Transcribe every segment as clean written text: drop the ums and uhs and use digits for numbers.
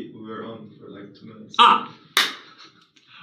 we were on for like 2 minutes.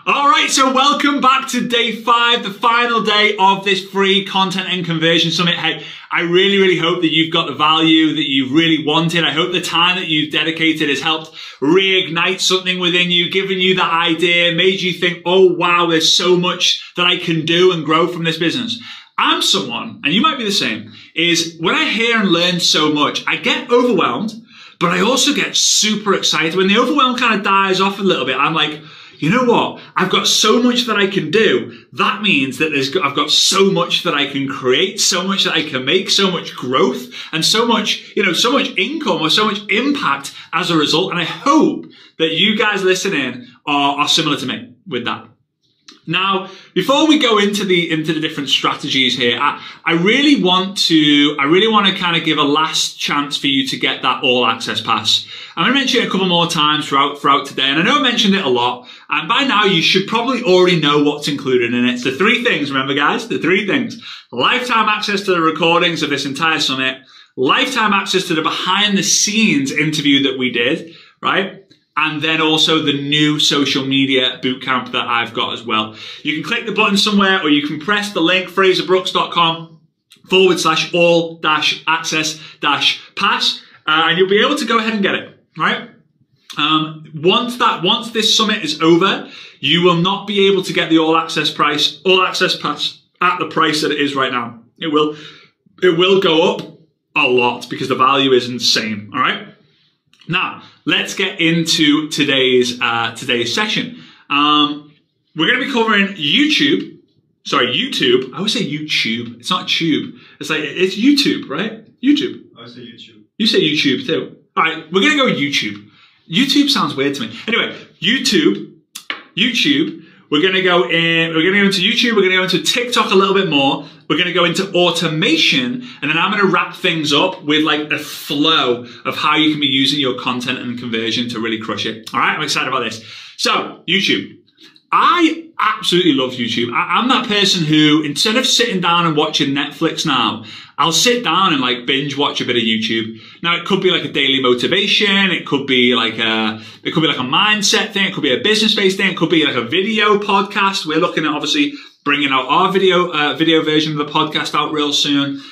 All right, so welcome back to day 5, the final day of this free content and conversion summit. Hey, I really hope that you've got the value that you've really wanted. I hope the time that you've dedicated has helped reignite something within you, given you that idea, made you think, oh wow, there's so much that I can do and grow from this business. I'm someone, and you might be the same, is when I hear and learn so much, I get overwhelmed, but I also get super excited. When the overwhelm kind of dies off a little bit, I'm like, you know what? I've got so much that I can do. That means that I've got so much that I can create, so much that I can make, so much growth, and so much, so much income or so much impact as a result. And I hope that you guys listening are similar to me with that. Now, before we go into the different strategies here, I really want to kind of give a last chance for you to get that all access pass. I'm going to mention it a couple more times throughout today, and I know I mentioned it a lot, and by now you should probably already know what's included in it. It's the 3 things, remember guys, the 3 things. Lifetime access to the recordings of this entire summit, lifetime access to the behind the scenes interview that we did, right? And then also the new social media bootcamp that I've got as well. You can click the button somewhere, or you can press the link, frazerbrookes.com/all-access-pass, and you'll be able to go ahead and get it, right? Once this summit is over, you will not be able to get the all access pass at the price that it is right now. It will go up a lot because the value is insane, all right? Now, let's get into today's session. We're going to be covering YouTube. I always say YouTube. It's not tube. It's YouTube, right? YouTube. I say YouTube. You say YouTube too. All right, we're going to go with YouTube. YouTube sounds weird to me. Anyway, YouTube. We're going to go into YouTube. We're going to go into TikTok a little bit more. We're going to go into automation, and then I'm going to wrap things up with like a flow of how you can be using your content and conversion to really crush it. All right, I'm excited about this. So, YouTube. I absolutely love YouTube. I'm that person who, instead of sitting down and watching Netflix now, I'll sit down and like binge watch a bit of YouTube. Now, it could be like a daily motivation. It could be like a mindset thing. It could be a business-based thing. It could be like a video podcast. We're looking at obviously bringing out our video version of the podcast out real soon.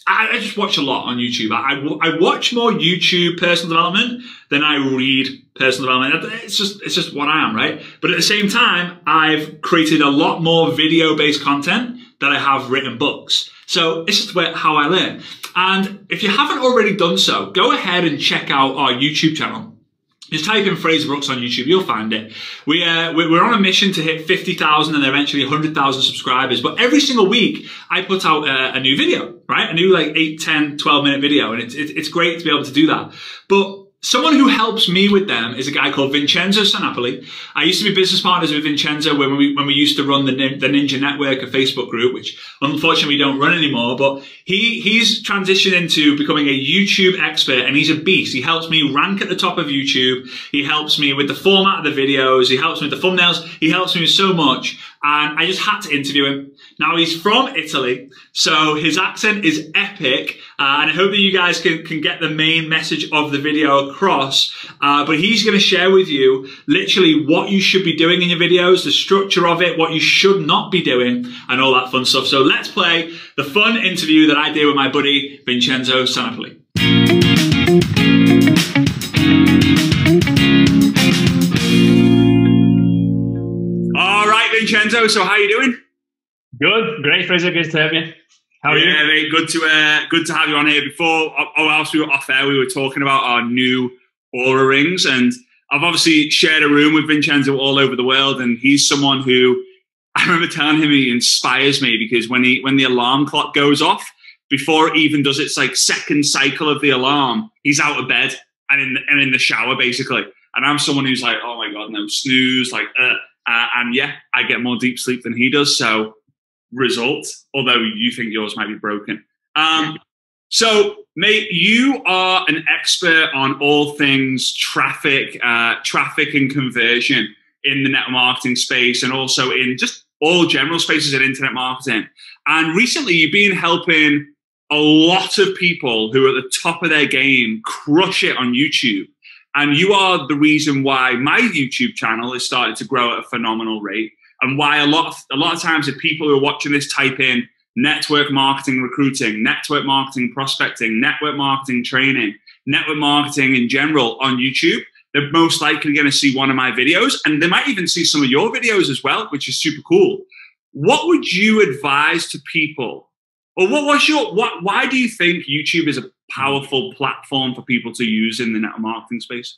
I just watch a lot on YouTube. I watch more YouTube personal development than I read personal development. It's just what I am, right? But at the same time, I've created a lot more video-based content than I have written books. So it's just how I learn. And if you haven't already done so, go ahead and check out our YouTube channel. Just type in Frazer Brookes on YouTube, you'll find it. We're on a mission to hit 50,000 and eventually 100,000 subscribers. But every single week, I put out a new video, right? A new like 8, 10, 12-minute video. And it's great to be able to do that. But someone who helps me with them is a guy called Vincenzo Sannipoli. I used to be business partners with Vincenzo when we used to run the Ninja Network, a Facebook group, which unfortunately we don't run anymore. But he's transitioned into becoming a YouTube expert, and he's a beast. He helps me rank at the top of YouTube. He helps me with the format of the videos. He helps me with the thumbnails. He helps me with so much. And I just had to interview him. Now, he's from Italy, so his accent is epic, and I hope that you guys can get the main message of the video across, but he's going to share with you literally what you should be doing in your videos, the structure of it, what you should not be doing, and all that fun stuff. So let's play the fun interview that I did with my buddy, Vincenzo Sannipoli. All right, Vincenzo, so how are you doing? Good, great, Fraser. Good to have you. How are you? Yeah, mate, good to have you on here. Before, whilst we were off air, we were talking about our new Aura rings, and I've obviously shared a room with Vincenzo all over the world, and he's someone who I remember telling him he inspires me because when the alarm clock goes off, before it even does its like second cycle of the alarm, he's out of bed and in the shower basically. And I'm someone who's like, oh my god, no snooze, like, and yeah, I get more deep sleep than he does, so. Result, although you think yours might be broken. So, mate, you are an expert on all things traffic and conversion in the network marketing space, and also in just all general spaces in internet marketing. And recently, you've been helping a lot of people who are at the top of their game crush it on YouTube. And you are the reason why my YouTube channel has started to grow at a phenomenal rate, and why a lot of times if people who are watching this type in network marketing recruiting, network marketing prospecting, network marketing training, network marketing in general on YouTube, they're most likely going to see one of my videos, and they might even see some of your videos as well, which is super cool. What would you advise to people? Or why do you think YouTube is a powerful platform for people to use in the network marketing space?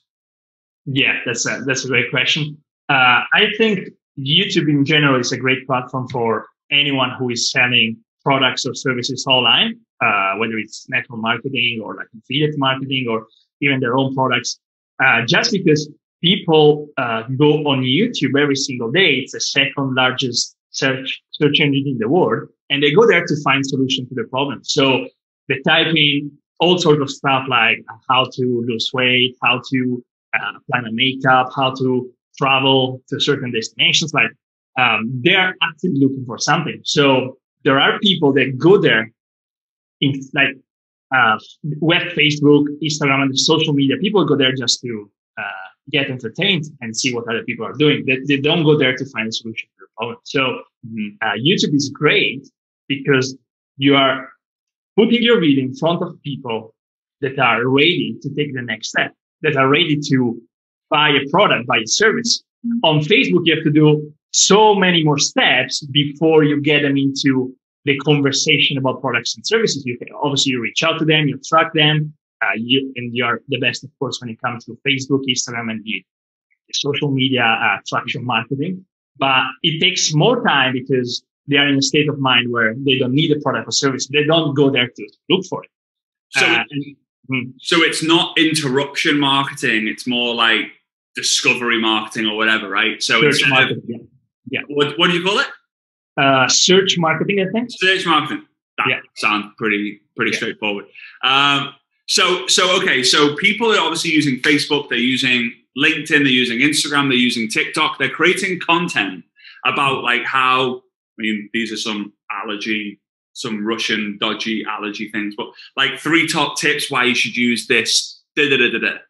Yeah, that's a great question. I think YouTube in general is a great platform for anyone who is selling products or services online, whether it's network marketing or like affiliate marketing or even their own products. Just because people go on YouTube every single day, it's the second largest search engine in the world, and they go there to find solutions to the problem. So they type in all sorts of stuff like how to lose weight, how to plan a makeup, how to travel to certain destinations. Like they are actively looking for something. So there are people that go there in like web, Facebook, Instagram, and social media. People go there just to get entertained and see what other people are doing. They don't go there to find a solution to the problem. So YouTube is great because you are putting your video in front of people that are ready to take the next step, that are ready to buy a product, buy a service. On Facebook, you have to do so many more steps before you get them into the conversation about products and services. Obviously, you reach out to them, you track them, and you're the best, of course, when it comes to Facebook, Instagram, and the social media traction marketing. But it takes more time because they are in a state of mind where they don't need a product or service. They don't go there to look for it. So it's not interruption marketing. It's more like discovery marketing or whatever, right? So search marketing. Yeah. What do you call it? Search marketing, I think. Search marketing. That sounds pretty straightforward. So people are obviously using Facebook, they're using LinkedIn, they're using Instagram, they're using TikTok. They're creating content about like how, I mean, these are some Russian dodgy allergy things, but like 3 top tips why you should use this. But the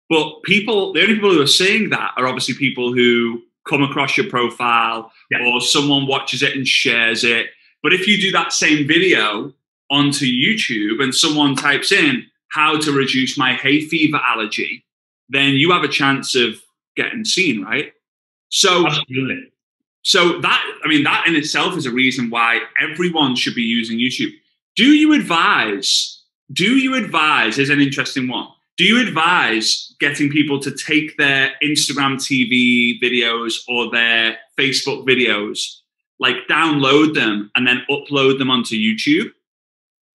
only people who are saying that are obviously people who come across your profile or someone watches it and shares it. But if you do that same video onto YouTube and someone types in how to reduce my hay fever allergy, then you have a chance of getting seen, right? So, absolutely. So that in itself is a reason why everyone should be using YouTube. Do you advise, is an interesting one. Do you advise getting people to take their Instagram TV videos or their Facebook videos, like download them and then upload them onto YouTube?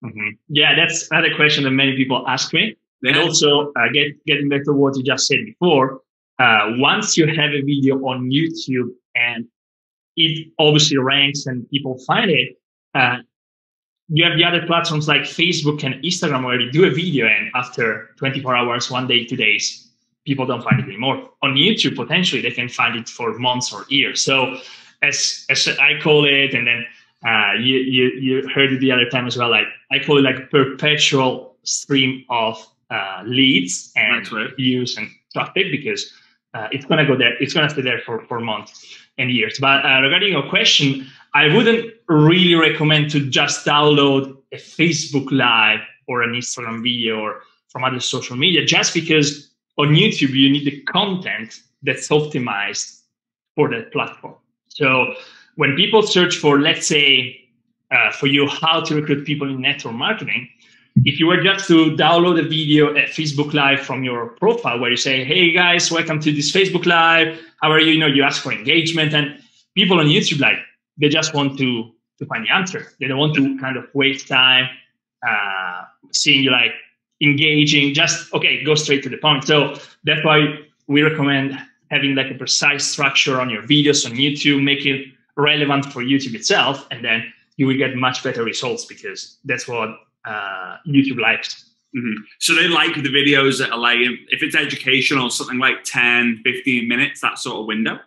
Mm-hmm. Yeah, that's another question that many people ask me. And also, getting back to what you just said before, once you have a video on YouTube and it obviously ranks and people find it, you have the other platforms like Facebook and Instagram where you do a video and after 24 hours, 1 day, 2 days, people don't find it anymore. On YouTube, potentially, they can find it for months or years. So as I call it, and then you heard it the other time as well, like I call it like perpetual stream of leads and views and traffic, because it's going to go there. It's going to stay there for months and years. But regarding your question, I wouldn't really recommend to just download a Facebook Live or an Instagram video or from other social media, just because on YouTube, you need the content that's optimized for that platform. So when people search for, let's say, for you, how to recruit people in network marketing, if you were just to download a video at Facebook Live from your profile where you say, hey guys, welcome to this Facebook Live. How are you? You ask for engagement, and people on YouTube, like, they just want to find the answer. They don't want to kind of waste time seeing you like engaging, just, okay, go straight to the point. So that's why we recommend having like a precise structure on your videos on YouTube, make it relevant for YouTube itself, and then you will get much better results because that's what YouTube likes. Mm-hmm. So they like the videos that are like, if it's educational, something like 10, 15 minutes, that sort of window?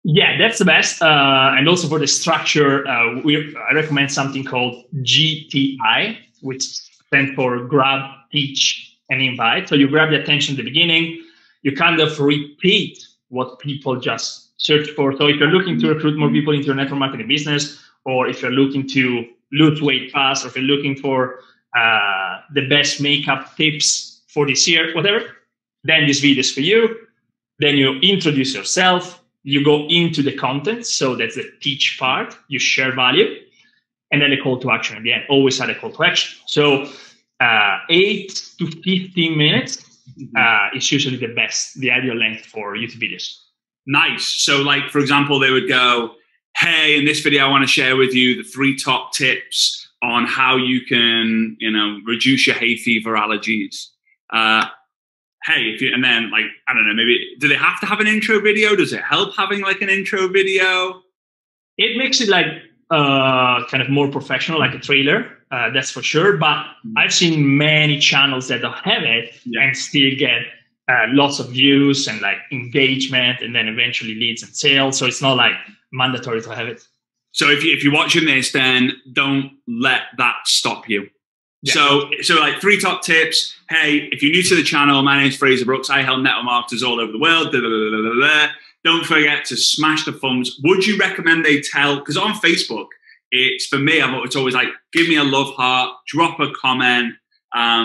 Yeah, that's the best. And also for the structure, I recommend something called GTI, which stands for grab, teach, and invite. So you grab the attention at the beginning, you kind of repeat what people just search for. So if you're looking to recruit more people into your network marketing business, or if you're looking to lose weight fast, or if you're looking for the best makeup tips for this year, whatever, then this video is for you. Then you introduce yourself, you go into the content. So that's the teach part, you share value, and then the call to action at the end. Always add a call to action. So 8 to 15 minutes is usually the ideal length for YouTube videos. Nice. So like, for example, they would go, hey, in this video, I want to share with you the 3 top tips on how you can, reduce your hay fever allergies. Hey, and then like, I don't know, maybe, do they have to have an intro video? Does it help having like an intro video? It makes it like kind of more professional, like a trailer, that's for sure. But I've seen many channels that don't have it and still get lots of views and like engagement, and then eventually leads and sales. So it's not like mandatory to have it. So if you're watching this, then don't let that stop you. Yeah. So like 3 top tips. Hey, if you're new to the channel, my name is Frazer Brookes. I help network marketers all over the world. Don't forget to smash the thumbs. Would you recommend they tell? Because on Facebook, it's for me, it's always like, give me a love heart, drop a comment,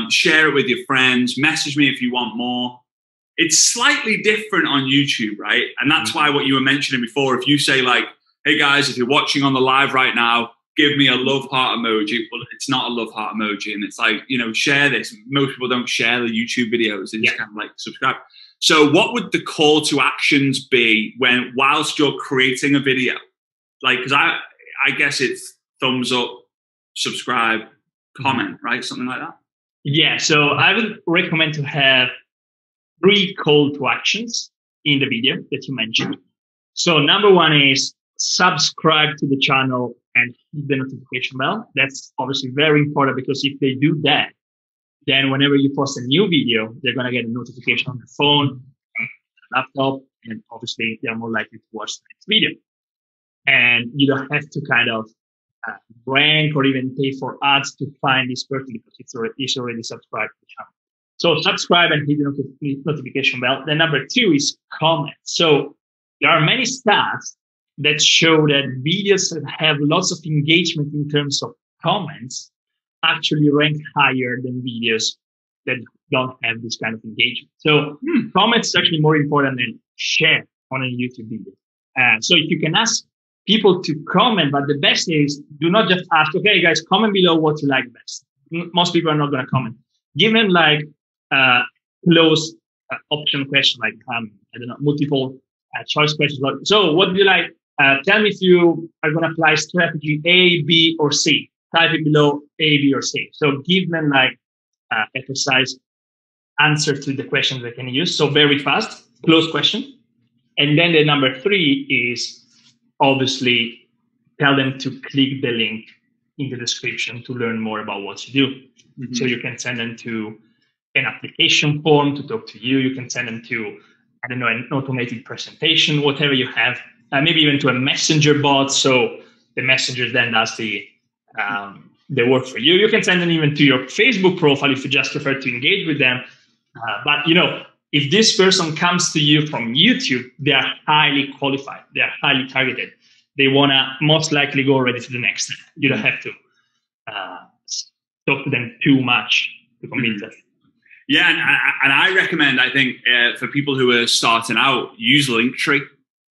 share it with your friends, message me if you want more. It's slightly different on YouTube, right? And that's why what you were mentioning before, if you say like, hey guys, if you're watching on the live right now, give me a love heart emoji. Well, it's not a love heart emoji. And it's like, share this. Most people don't share the YouTube videos. They just kind of like subscribe. So what would the call to actions be whilst you're creating a video? Like, because I guess it's thumbs up, subscribe, comment, right? Something like that. Yeah. So I would recommend to have 3 call to actions in the video that you mentioned. So number 1 is subscribe to the channel and hit the notification bell. That's obviously very important, because if they do that, then whenever you post a new video, they're going to get a notification on their phone, laptop, and obviously they're more likely to watch the next video. And you don't have to kind of rank or even pay for ads to find this person, because it's already subscribed to the channel. So subscribe and hit the notification bell. Then number 2 is comment. So there are many stats that show that videos that have lots of engagement in terms of comments actually rank higher than videos that don't have this kind of engagement. So comments is actually more important than share on a YouTube video. So if you can ask people to comment, but the best is, do not just ask, okay, guys, comment below what you like best. Most people are not going to comment. Give them like close option question, like, I don't know, multiple choice questions. So what do you like? Tell me if you are going to apply strategy A, B, or C. Type it below A, B, or C. So give them like a precise answer to the questions they can use. So very fast, close question. And then the number 3 is obviously tell them to click the link in the description to learn more about what you do. So you can send them to an application form to talk to you. You can send them to, I don't know, an automated presentation, whatever you have. Maybe even to a messenger bot, so the messenger then does the work for you. You can send them even to your Facebook profile if you just prefer to engage with them. But if this person comes to you from YouTube, they are highly qualified. They are highly targeted. They want to most likely go already to the next step. You don't have to talk to them too much to convince them. Yeah, and I recommend, I think, for people who are starting out, use Linktree.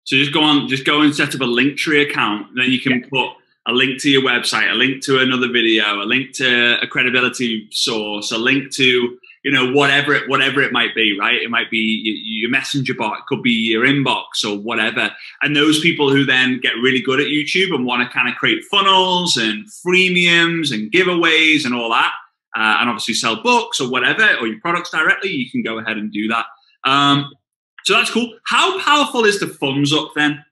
So just go and set up a Linktree account. And then you can put a link to your website, a link to another video, a link to a credibility source, a link to, whatever it might be, right? It might be your messenger bot, it could be your inbox or whatever. And those people who then get really good at YouTube and want to kind of create funnels and freemiums and giveaways and all that, and obviously sell books or whatever, or your products directly, you can go ahead and do that. So that's cool. How powerful is the thumbs up then?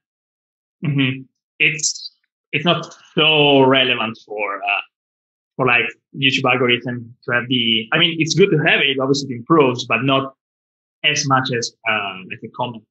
It's not so relevant for like YouTube algorithm to have the. I mean, it's good to have it. Obviously, it improves, but not as much as like a comment.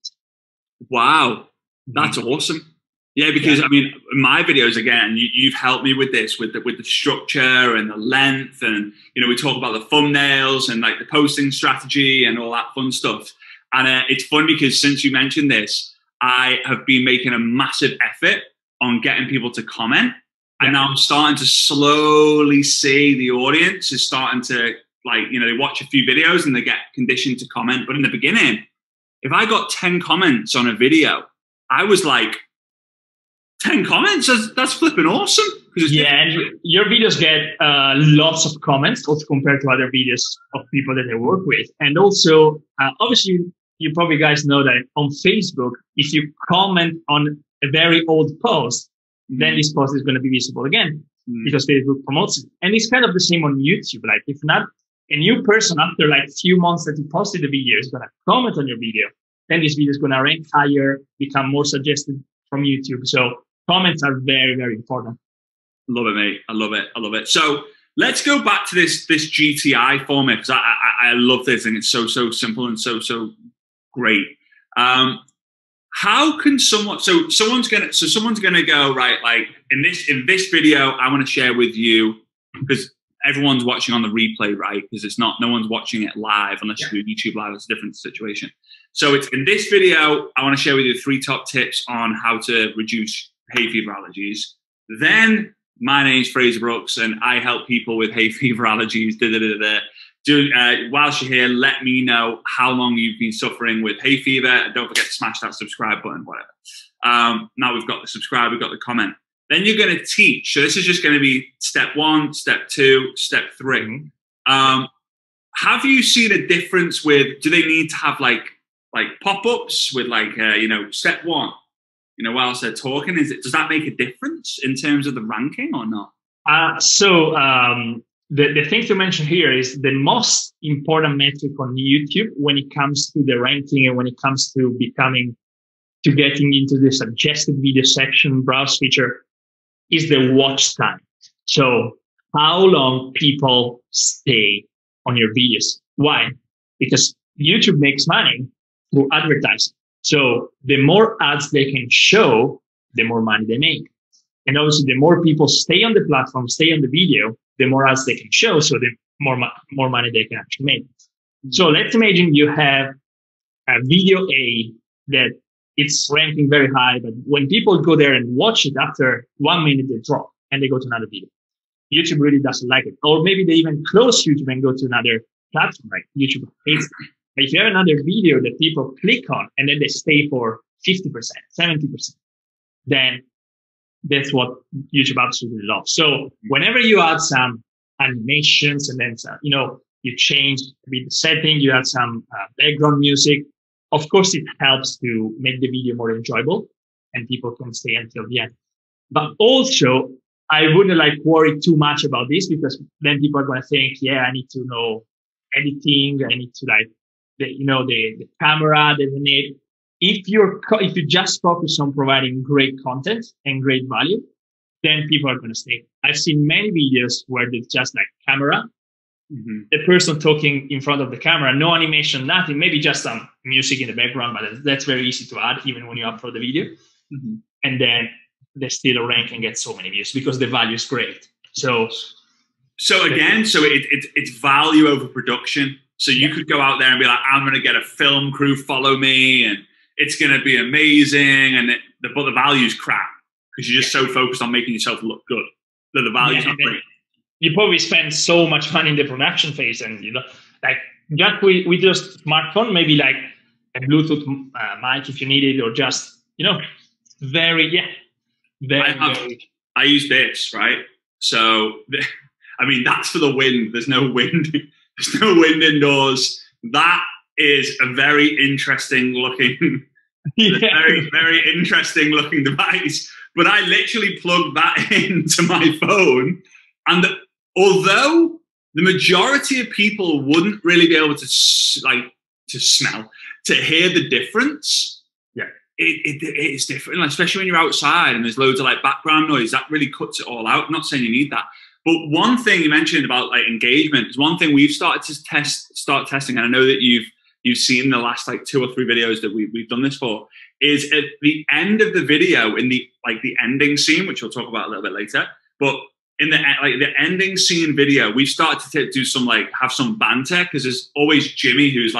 Wow, that's awesome. Yeah, because I mean, my videos again, you've helped me with this, with the structure and the length, and we talk about the thumbnails and like the posting strategy and all that fun stuff. And it's fun because since you mentioned this, I have been making a massive effort on getting people to comment. And now I'm starting to slowly see the audience is starting to, like, you know, they watch a few videos and they get conditioned to comment. But in the beginning, if I got 10 comments on a video, I was like, 10 comments? That's flipping awesome. Yeah, and your videos get lots of comments also compared to other videos of people that I work with. And also, obviously, you probably guys know that on Facebook, if you comment on a very old post, then this post is going to be visible again because Facebook promotes it. And it's kind of the same on YouTube. Like, if not a new person after like a few months that you posted the video is going to comment on your video, then this video is going to rank higher, become more suggested from YouTube. So comments are very, very important. Love it, mate. I love it. I love it. So let's go back to this GTI format because I love this and it's so simple and so great. How can someone's gonna go, right, like in this video I want to share with you, because everyone's watching on the replay, right? Because it's not, no one's watching it live unless you do YouTube live. It's a different situation. So it's in this video I want to share with you 3 top tips on how to reduce hay fever allergies. Then my name's Frazer Brookes and I help people with hay fever allergies. Whilst you're here, let me know how long you've been suffering with hay fever. Don't forget to smash that subscribe button, whatever. Now we've got the subscribe, we've got the comment. Then you're going to teach. So this is just going to be step 1, step 2, step 3. Have you seen a difference with, do they need to have like pop-ups with like, step 1, whilst they're talking? Does that make a difference in terms of the ranking or not? The thing to mention here is the most important metric on YouTube when it comes to the ranking and when it comes to getting into the suggested video section browse feature is the watch time. So how long people stay on your videos. Why? Because YouTube makes money through advertising. So the more ads they can show, the more money they make. And obviously the more people stay on the platform, stay on the video, the more ads they can show, so the more money they can actually make. So let's imagine you have a video A that it's ranking very high, but when people go there and watch it after 1 minute, they drop and they go to another video. YouTube really doesn't like it. Or maybe they even close YouTube and go to another platform, like YouTube hates it. But if you have another video that people click on and then they stay for 50%, 70%, then that's what YouTube absolutely loves. So whenever you add some animations and then some, you change the setting, you add some background music, of course it helps to make the video more enjoyable and people can stay until the end. But also, I wouldn't worry too much about this because then people are going to think, yeah, I need to know editing, I need to the camera, the need. If you just focus on providing great content and great value, then people are going to stay. I've seen many videos where it's just like camera, the person talking in front of the camera, no animation, nothing, maybe just some music in the background, but that's very easy to add even when you upload the video. And then they still rank and get so many views because the value is great. So again, it's value over production. So you could go out there and be like, I'm going to get a film crew follow me and it's going to be amazing. But the value's crap because you're just so focused on making yourself look good that the value's not great. You probably spend so much money in the production phase and, just with your smartphone, maybe like a Bluetooth mic if you need it or just, very. I use this, right? So, that's for the wind. There's no wind. There's no wind indoors. That is a very interesting looking, very, very interesting looking device. But I literally plugged that into my phone. And although the majority of people wouldn't really be able to smell, to hear the difference, it's different, especially when you're outside and there's loads of background noise. That really cuts it all out. I'm not saying you need that. But one thing you mentioned about engagement is one thing we've started to start testing, and I know that you've seen the last 2 or 3 videos that we've done this for, is at the end of the video in the ending scene, which we'll talk about a little bit later. But in the ending scene video, we've started to do some have some banter because there's always Jimmy who's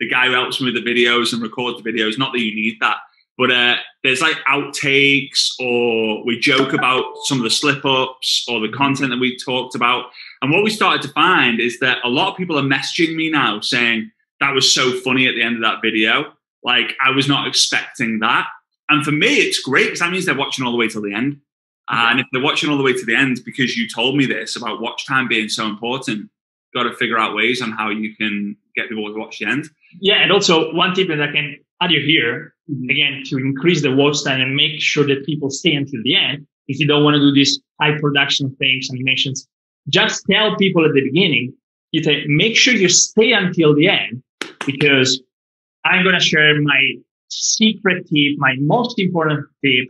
the guy who helps me with the videos and records the videos. Not that you need that, but there's like outtakes, or we joke about some of the slip ups or the content that we talked about. And what we started to find is that a lot of people are messaging me now saying, that was so funny at the end of that video. Like, I was not expecting that. And for me, it's great because that means they're watching all the way till the end. And if they're watching all the way to the end because you told me this about watch time being so important, you've got to figure out ways on how you can get people to watch the end. Yeah, and also one tip that I can add you here, again, to increase the watch time and make sure that people stay until the end. If you don't want to do these high production things, animations, just tell people at the beginning, you say, make sure you stay until the end, because I'm going to share my secret tip, my most important tip,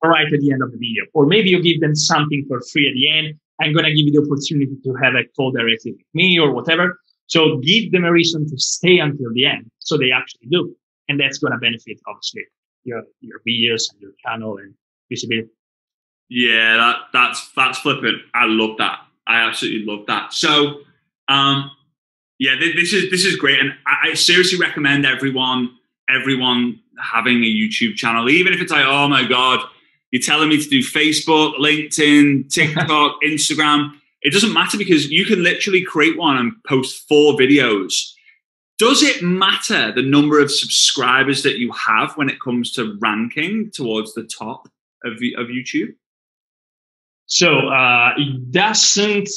right at the end of the video. Or maybe you give them something for free at the end. I'm going to give you the opportunity to have a call directly with me or whatever. So give them a reason to stay until the end, so they actually do. And that's going to benefit, obviously, your videos and your channel and visibility. Yeah, that's flippant. I love that. I absolutely love that. So, yeah, this is great. And I seriously recommend everyone having a YouTube channel, even if it's like, oh my God, you're telling me to do Facebook, LinkedIn, TikTok, Instagram. It doesn't matter, because you can literally create one and post 4 videos. Does it matter the number of subscribers that you have when it comes to ranking towards the top of YouTube? So it doesn't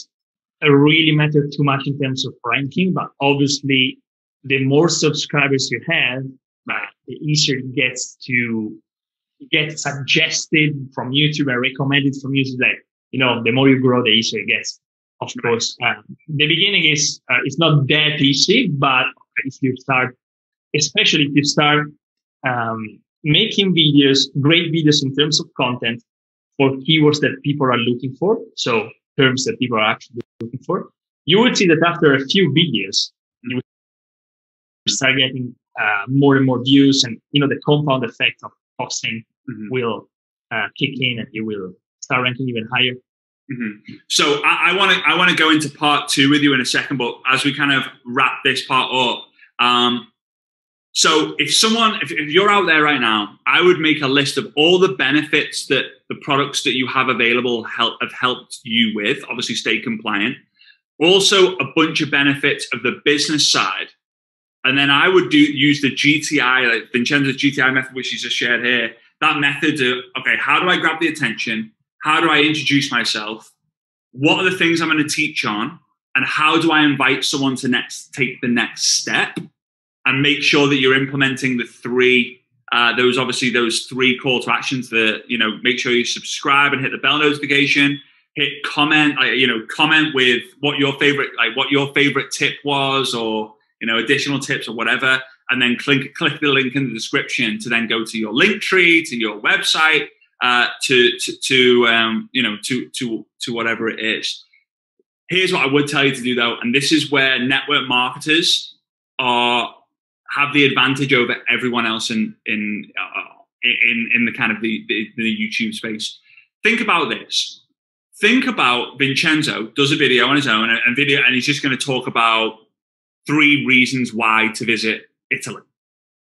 really matter too much in terms of ranking, but obviously the more subscribers you have, the easier it gets to get suggested from YouTube and recommended from YouTube. Like, the more you grow, the easier it gets. Of course, the beginning is it's not that easy, but if you start, especially if you start making videos, great videos in terms of content for keywords that people are looking for, so terms that people are actually looking for, you would see that after a few videos, you would start getting more and more views, and the compound effect of posting will kick in, and you will start ranking even higher. So I want to go into part 2 with you in a second, but as we kind of wrap this part up, so if you're out there right now, I would make a list of all the benefits that the products that you have available have helped you with. Obviously, stay compliant. Also, a bunch of benefits of the business side. And then I would use the GTI, like Vincenzo's GTI method, which he's just shared here. That method of, okay, how do I grab the attention? How do I introduce myself? What are the things I'm going to teach on? And how do I invite someone to take the next step? And make sure that you're implementing the 3, those 3 call to actions that, make sure you subscribe and hit the bell notification, hit comment, comment with what your favorite tip was, or, additional tips or whatever. And then click the link in the description to then go to your link tree, to your website, to whatever it is. Here's what I would tell you to do though, and this is where network marketers have the advantage over everyone else in the kind of the YouTube space. Think about this. Think about Vincenzo does a video on his own, and he's just going to talk about 3 reasons why to visit Italy,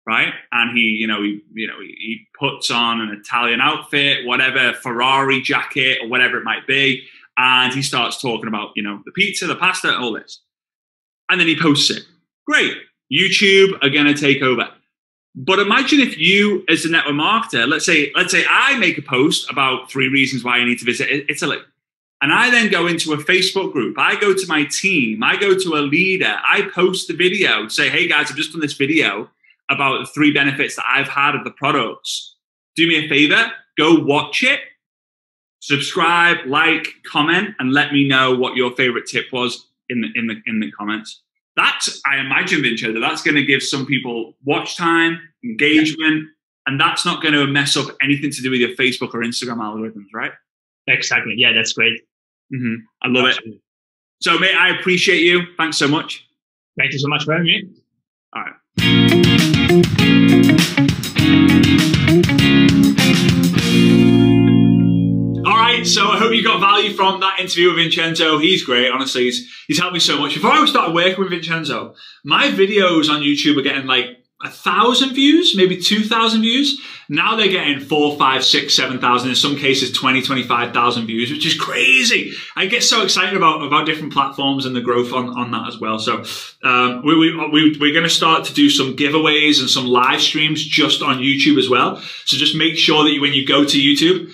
right? And he puts on an Italian outfit, whatever, Ferrari jacket or whatever it might be, and he starts talking about the pizza, the pasta, all this, and then he posts it. Great. YouTube are going to take over. But imagine if you, as a network marketer, let's say I make a post about 3 reasons why you need to visit Italy. And I then go into a Facebook group. I go to my team. I go to a leader. I post the video, say, hey guys, I've just done this video about the 3 benefits that I've had of the products. Do me a favor, go watch it, subscribe, like, comment, and let me know what your favorite tip was in the comments. I imagine, Vincenzo, that's going to give some people watch time, engagement, and that's not going to mess up anything to do with your Facebook or Instagram algorithms, right? Exactly. Yeah, that's great. I love it. So, mate, I appreciate you. Thanks so much. Thank you so much for having me. All right. All right. So I hope you got value from from that interview with Vincenzo. He's great, honestly. He's helped me so much. Before I started working with Vincenzo, my videos on YouTube were getting like 1,000 views, maybe 2,000 views. Now they're getting 4, 5, 6, 7,000, in some cases 20, 25,000 views, which is crazy. I get so excited about different platforms and the growth on that as well. So we're going to start to do some giveaways and some live streams just on YouTube as well. So just make sure that when you go to YouTube,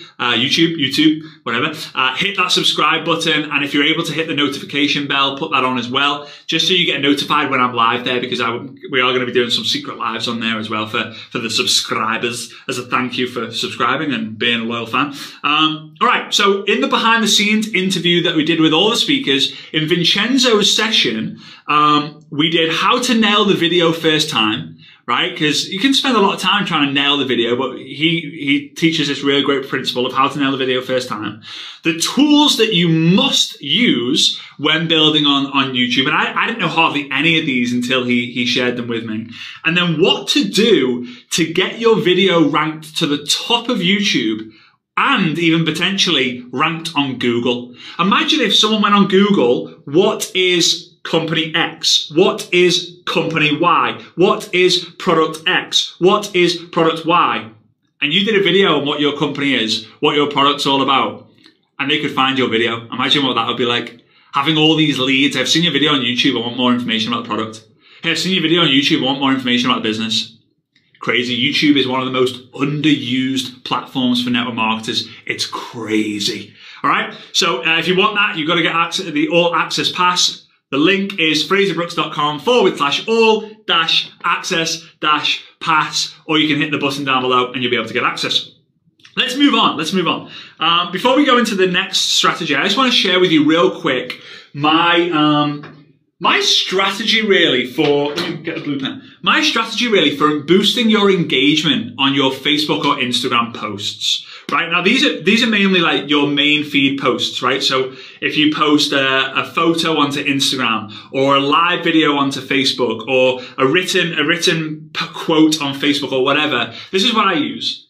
whatever, hit that subscribe button. And if you're able to hit the notification bell, put that on as well, just so you get notified when I'm live there, because we are going to be doing some secret lives on there as well for the subscribers, as a thank you for subscribing and being a loyal fan. All right, so in the behind the scenes interview that we did with all the speakers, in Vincenzo's session, we did how to nail the video first time, right? Because you can spend a lot of time trying to nail the video, but he teaches this really great principle of how to nail the video first time. The tools that you must use when building on YouTube. And I didn't know hardly any of these until he shared them with me. And then what to do to get your video ranked to the top of YouTube and even potentially ranked on Google. Imagine if someone went on Google, what is company X? What is company Y? What is product X? What is product Y? And you did a video on what your company is, what your product's all about, and they could find your video. Imagine what that would be like. Having all these leads. I've seen your video on YouTube, I want more information about the product. Hey, I've seen your video on YouTube, I want more information about the business. Crazy. YouTube is one of the most underused platforms for network marketers. It's crazy. All right. So if you want that, you've got to get access to the all access pass. The link is frazerbrookes.com/all-access-pass, or you can hit the button down below and you'll be able to get access. Let's move on. Before we go into the next strategy, I just want to share with you real quick my strategy really for, let me get the blue pen. My strategy really for boosting your engagement on your Facebook or Instagram posts, right? Now these are mainly like your main feed posts, right? So if you post a photo onto Instagram or a live video onto Facebook or a written quote on Facebook or whatever, this is what I use.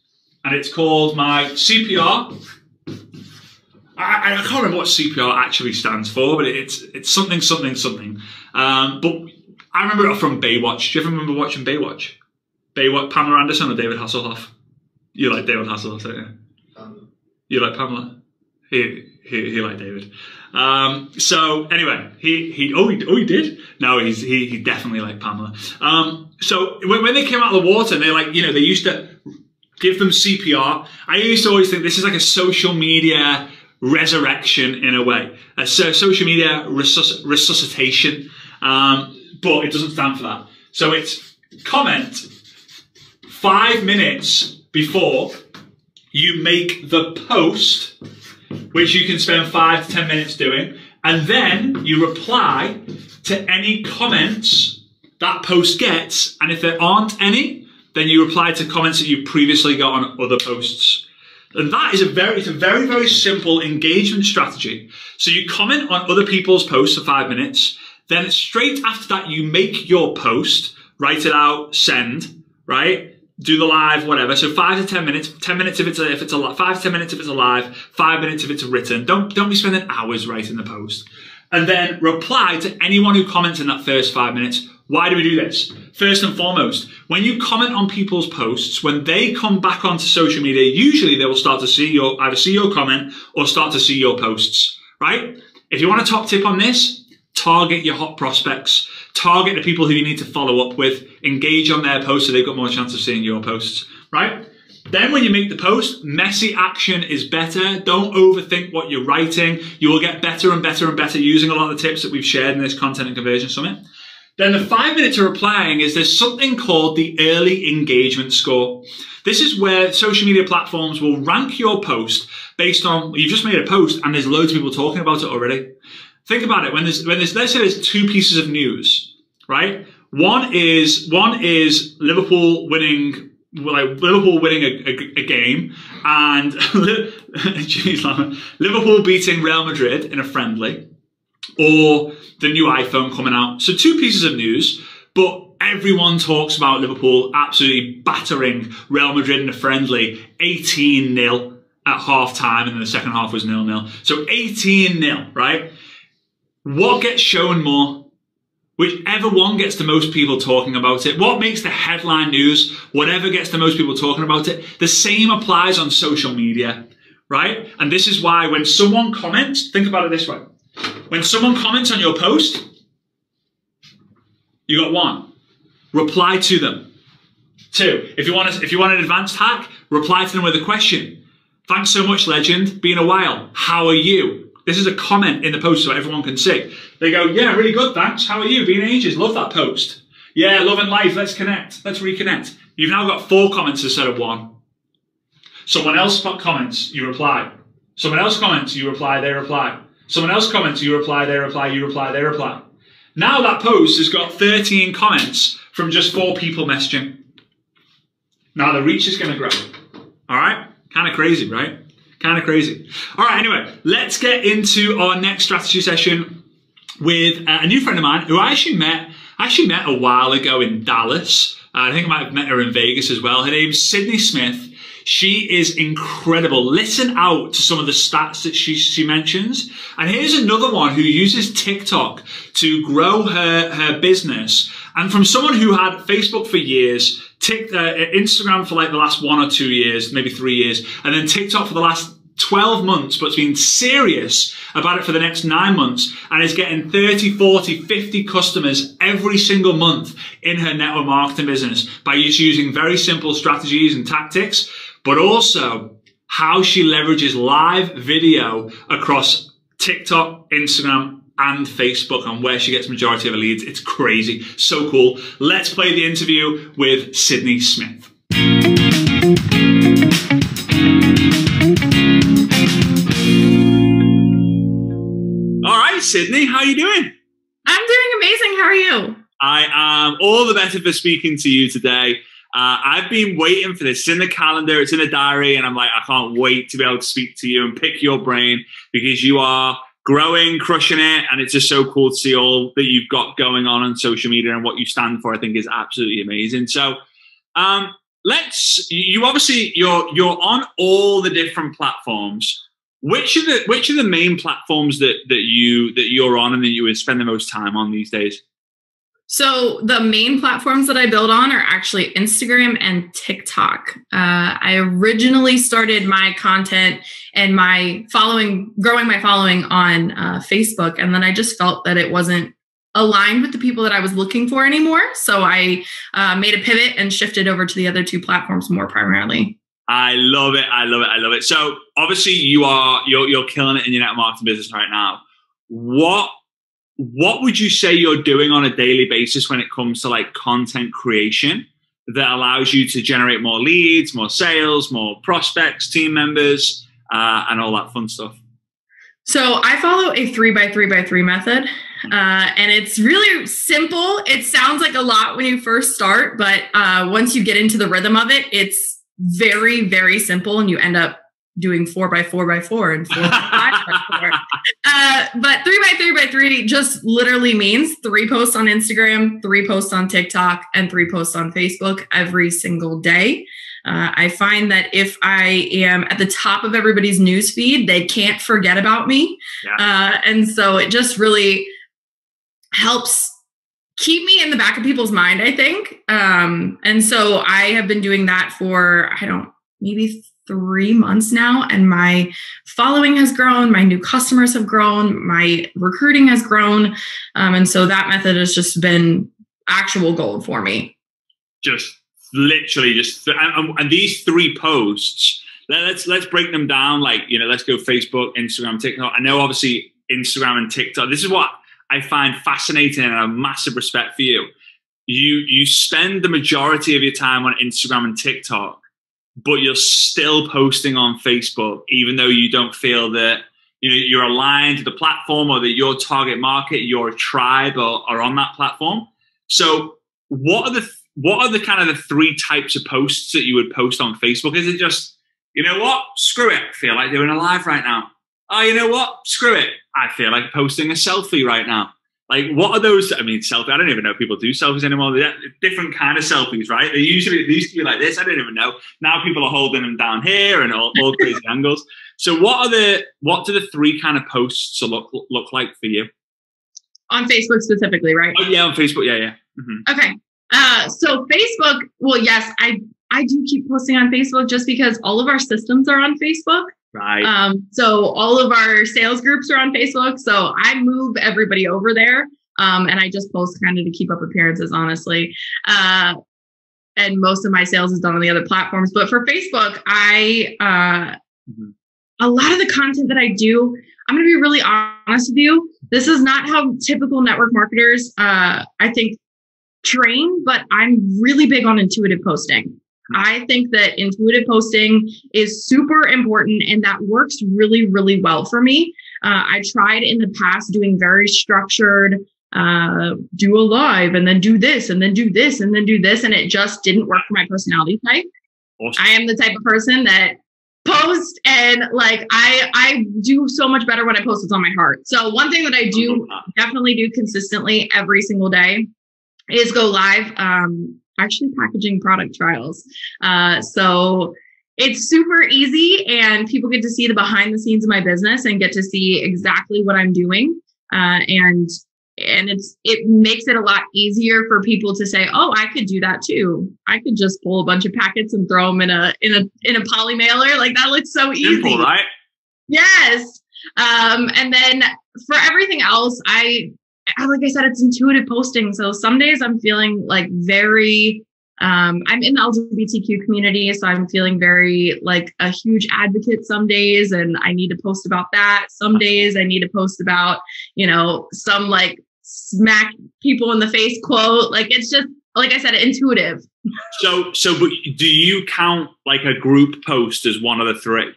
And it's called my CPR. I can't remember what CPR actually stands for, but it's something. But I remember it from Baywatch. Do you ever remember watching Baywatch? Pamela Anderson or David Hasselhoff? You like David Hasselhoff, don't you? You like Pamela? He liked David. So anyway, he did? No, he definitely liked Pamela. So when they came out of the water, they they used to give them CPR. I used to always think this is like a social media resurrection in a way, a social media resuscitation, but it doesn't stand for that. So it's comment 5 minutes before you make the post, which you can spend 5 to 10 minutes doing, and then you reply to any comments that post gets, and if there aren't any, then you reply to comments that you previously got on other posts. And that is it's a very, very simple engagement strategy. So you comment on other people's posts for 5 minutes. Then straight after that, you make your post, write it out, send, right? Do the live, whatever. So 5 to 10 minutes, 10 minutes if it's a live, 5 to 10 minutes if it's a live, 5 minutes if it's a written. Don't be spending hours writing the post. And then reply to anyone who comments in that first 5 minutes. Why do we do this? First and foremost, when you comment on people's posts, when they come back onto social media, usually they will start to see either see your comment or start to see your posts, right? If you want a top tip on this, target your hot prospects, target the people who you need to follow up with, engage on their posts so they've got more chance of seeing your posts, right? Then when you make the post, messy action is better. Don't overthink what you're writing. You will get better and better and better using a lot of the tips that we've shared in this Content and Conversion Summit. Then the 5 minutes of replying is there's something called the early engagement score. This is where social media platforms will rank your post based on, you've just made a post and there's loads of people talking about it already. Think about it. When there's let's say there's 2 pieces of news, right? One is Liverpool winning a game and Liverpool beating Real Madrid in a friendly, or the new iPhone coming out. So 2 pieces of news, but everyone talks about Liverpool absolutely battering Real Madrid in a friendly 18-0. at half time, and then the second half was 0-0. So 18-0, right? What gets shown more? Whichever one gets the most people talking about it. What makes the headline news? Whatever gets the most people talking about it. The same applies on social media, right? And this is why when someone comments, think about it this way. When someone comments on your post, you got 1. Reply to them. 2, if you want an advanced hack, reply to them with a question. Thanks so much, legend. Been a while. How are you? This is a comment in the post so everyone can see. They go, yeah, really good, thanks. How are you? Been ages. Love that post. Yeah, love and life. Let's connect. Let's reconnect. You've now got 4 comments instead of 1. Someone else comments, you reply. Someone else comments, you reply, they reply. Someone else comments, you reply, they reply, you reply, they reply. Now that post has got 13 comments from just 4 people messaging. Now the reach is going to grow. All right? Kind of crazy, right? Kind of crazy. All right, anyway, let's get into our next strategy session with a new friend of mine who I actually met a while ago in Dallas. I think I might have met her in Vegas as well. Her name's Sydney Smith. She is incredible. Listen out to some of the stats that she mentions. And here's another one who uses TikTok to grow her business. And from someone who had Facebook for years, Instagram for like the last 1 or 2 years, maybe 3 years, and then TikTok for the last 12 months, but has been serious about it for the next 9 months and is getting 30, 40, 50 customers every single month in her network marketing business by just using very simple strategies and tactics, but also how she leverages live video across TikTok, Instagram, and Facebook, and where she gets the majority of her leads. It's crazy. So cool. Let's play the interview with Sydney Smith. All right, Sydney, how are you doing? I'm doing amazing. How are you? I am all the better for speaking to you today. I've been waiting for this. It's in the calendar, it's in the diary, and I'm like, I can't wait to be able to speak to you and pick your brain because you are growing, crushing it, and it's just so cool to see all that you've got going on social media and what you stand for. I think is absolutely amazing. So, you're on all the different platforms. Which are the main platforms that you're on and that you would spend the most time on these days? So the main platforms that I build on are actually Instagram and TikTok. I originally started my content and growing my following on Facebook, and then I just felt that it wasn't aligned with the people that I was looking for anymore. So I made a pivot and shifted over to the other 2 platforms more primarily. I love it. I love it. I love it. So obviously you're killing it in your network marketing business right now. What would you say you're doing on a daily basis when it comes to like content creation that allows you to generate more leads, more sales, more prospects, team members, and all that fun stuff? So I follow a 3x3x3 method, and it's really simple. It sounds like a lot when you first start, but once you get into the rhythm of it, it's very, very simple, and you end up doing 4x4x4 and 4x5x4. But 3x3x3 just literally means 3 posts on Instagram, 3 posts on TikTok, and 3 posts on Facebook every single day. I find that if I am at the top of everybody's newsfeed, they can't forget about me. Yeah. And so it just really helps keep me in the back of people's mind, I think. And so I have been doing that for, maybe 3 months now, and my following has grown, my new customers have grown, my recruiting has grown. And so that method has just been actual gold for me. Just literally and these 3 posts, let's break them down. Like, let's go Facebook, Instagram, TikTok. I know obviously Instagram and TikTok, this is what I find fascinating and I have massive respect for you. You spend the majority of your time on Instagram and TikTok, but you're still posting on Facebook, even though you don't feel that you're aligned to the platform or that your target market, your tribe are on that platform. So what are the kind of the 3 types of posts that you would post on Facebook? Is it just, screw it, I feel like doing a live right now. Oh, you know what? Screw it. I feel like posting a selfie right now. Like, what are those? I mean, selfie. I don't even know if people do selfies anymore. They're different kind of selfies, right? They used to be like this. I don't even know. Now people are holding them down here and all crazy angles. So what do the three kind of posts look like for you? On Facebook specifically, right? Oh yeah, on Facebook. Yeah. Mm-hmm. Okay. So Facebook, well, yes, I do keep posting on Facebook just because all of our systems are on Facebook. Right. So all of our sales groups are on Facebook. So I move everybody over there. And I just post kind of to keep up appearances, honestly. And most of my sales is done on the other platforms. But for Facebook, a lot of the content that I do, I'm going to be really honest with you. This is not how typical network marketers, I think, train, but I'm really big on intuitive posting. I think that intuitive posting is super important and that works really, really well for me. I tried in the past doing very structured, do a live and then do this and then do this and then do this. And it just didn't work for my personality type. Awesome. I am the type of person that post and like, I do so much better when I post what's on my heart. So one thing that I do definitely do consistently every single day is go live, actually packaging product trials. So it's super easy and people get to see the behind the scenes of my business and get to see exactly what I'm doing. And it makes it a lot easier for people to say, oh, I could do that too. I could just pull a bunch of packets and throw them in a poly mailer. Like that looks so easy. Simple, right? Yes. And then for everything else, like I said, it's intuitive posting. So some days I'm feeling like very, I'm in the LGBTQ community. So I'm feeling very like a huge advocate some days. And I need to post about that. Some days I need to post about, some like smack people in the face quote. Like, it's just, like I said, intuitive. So but do you count like a group post as one of the three?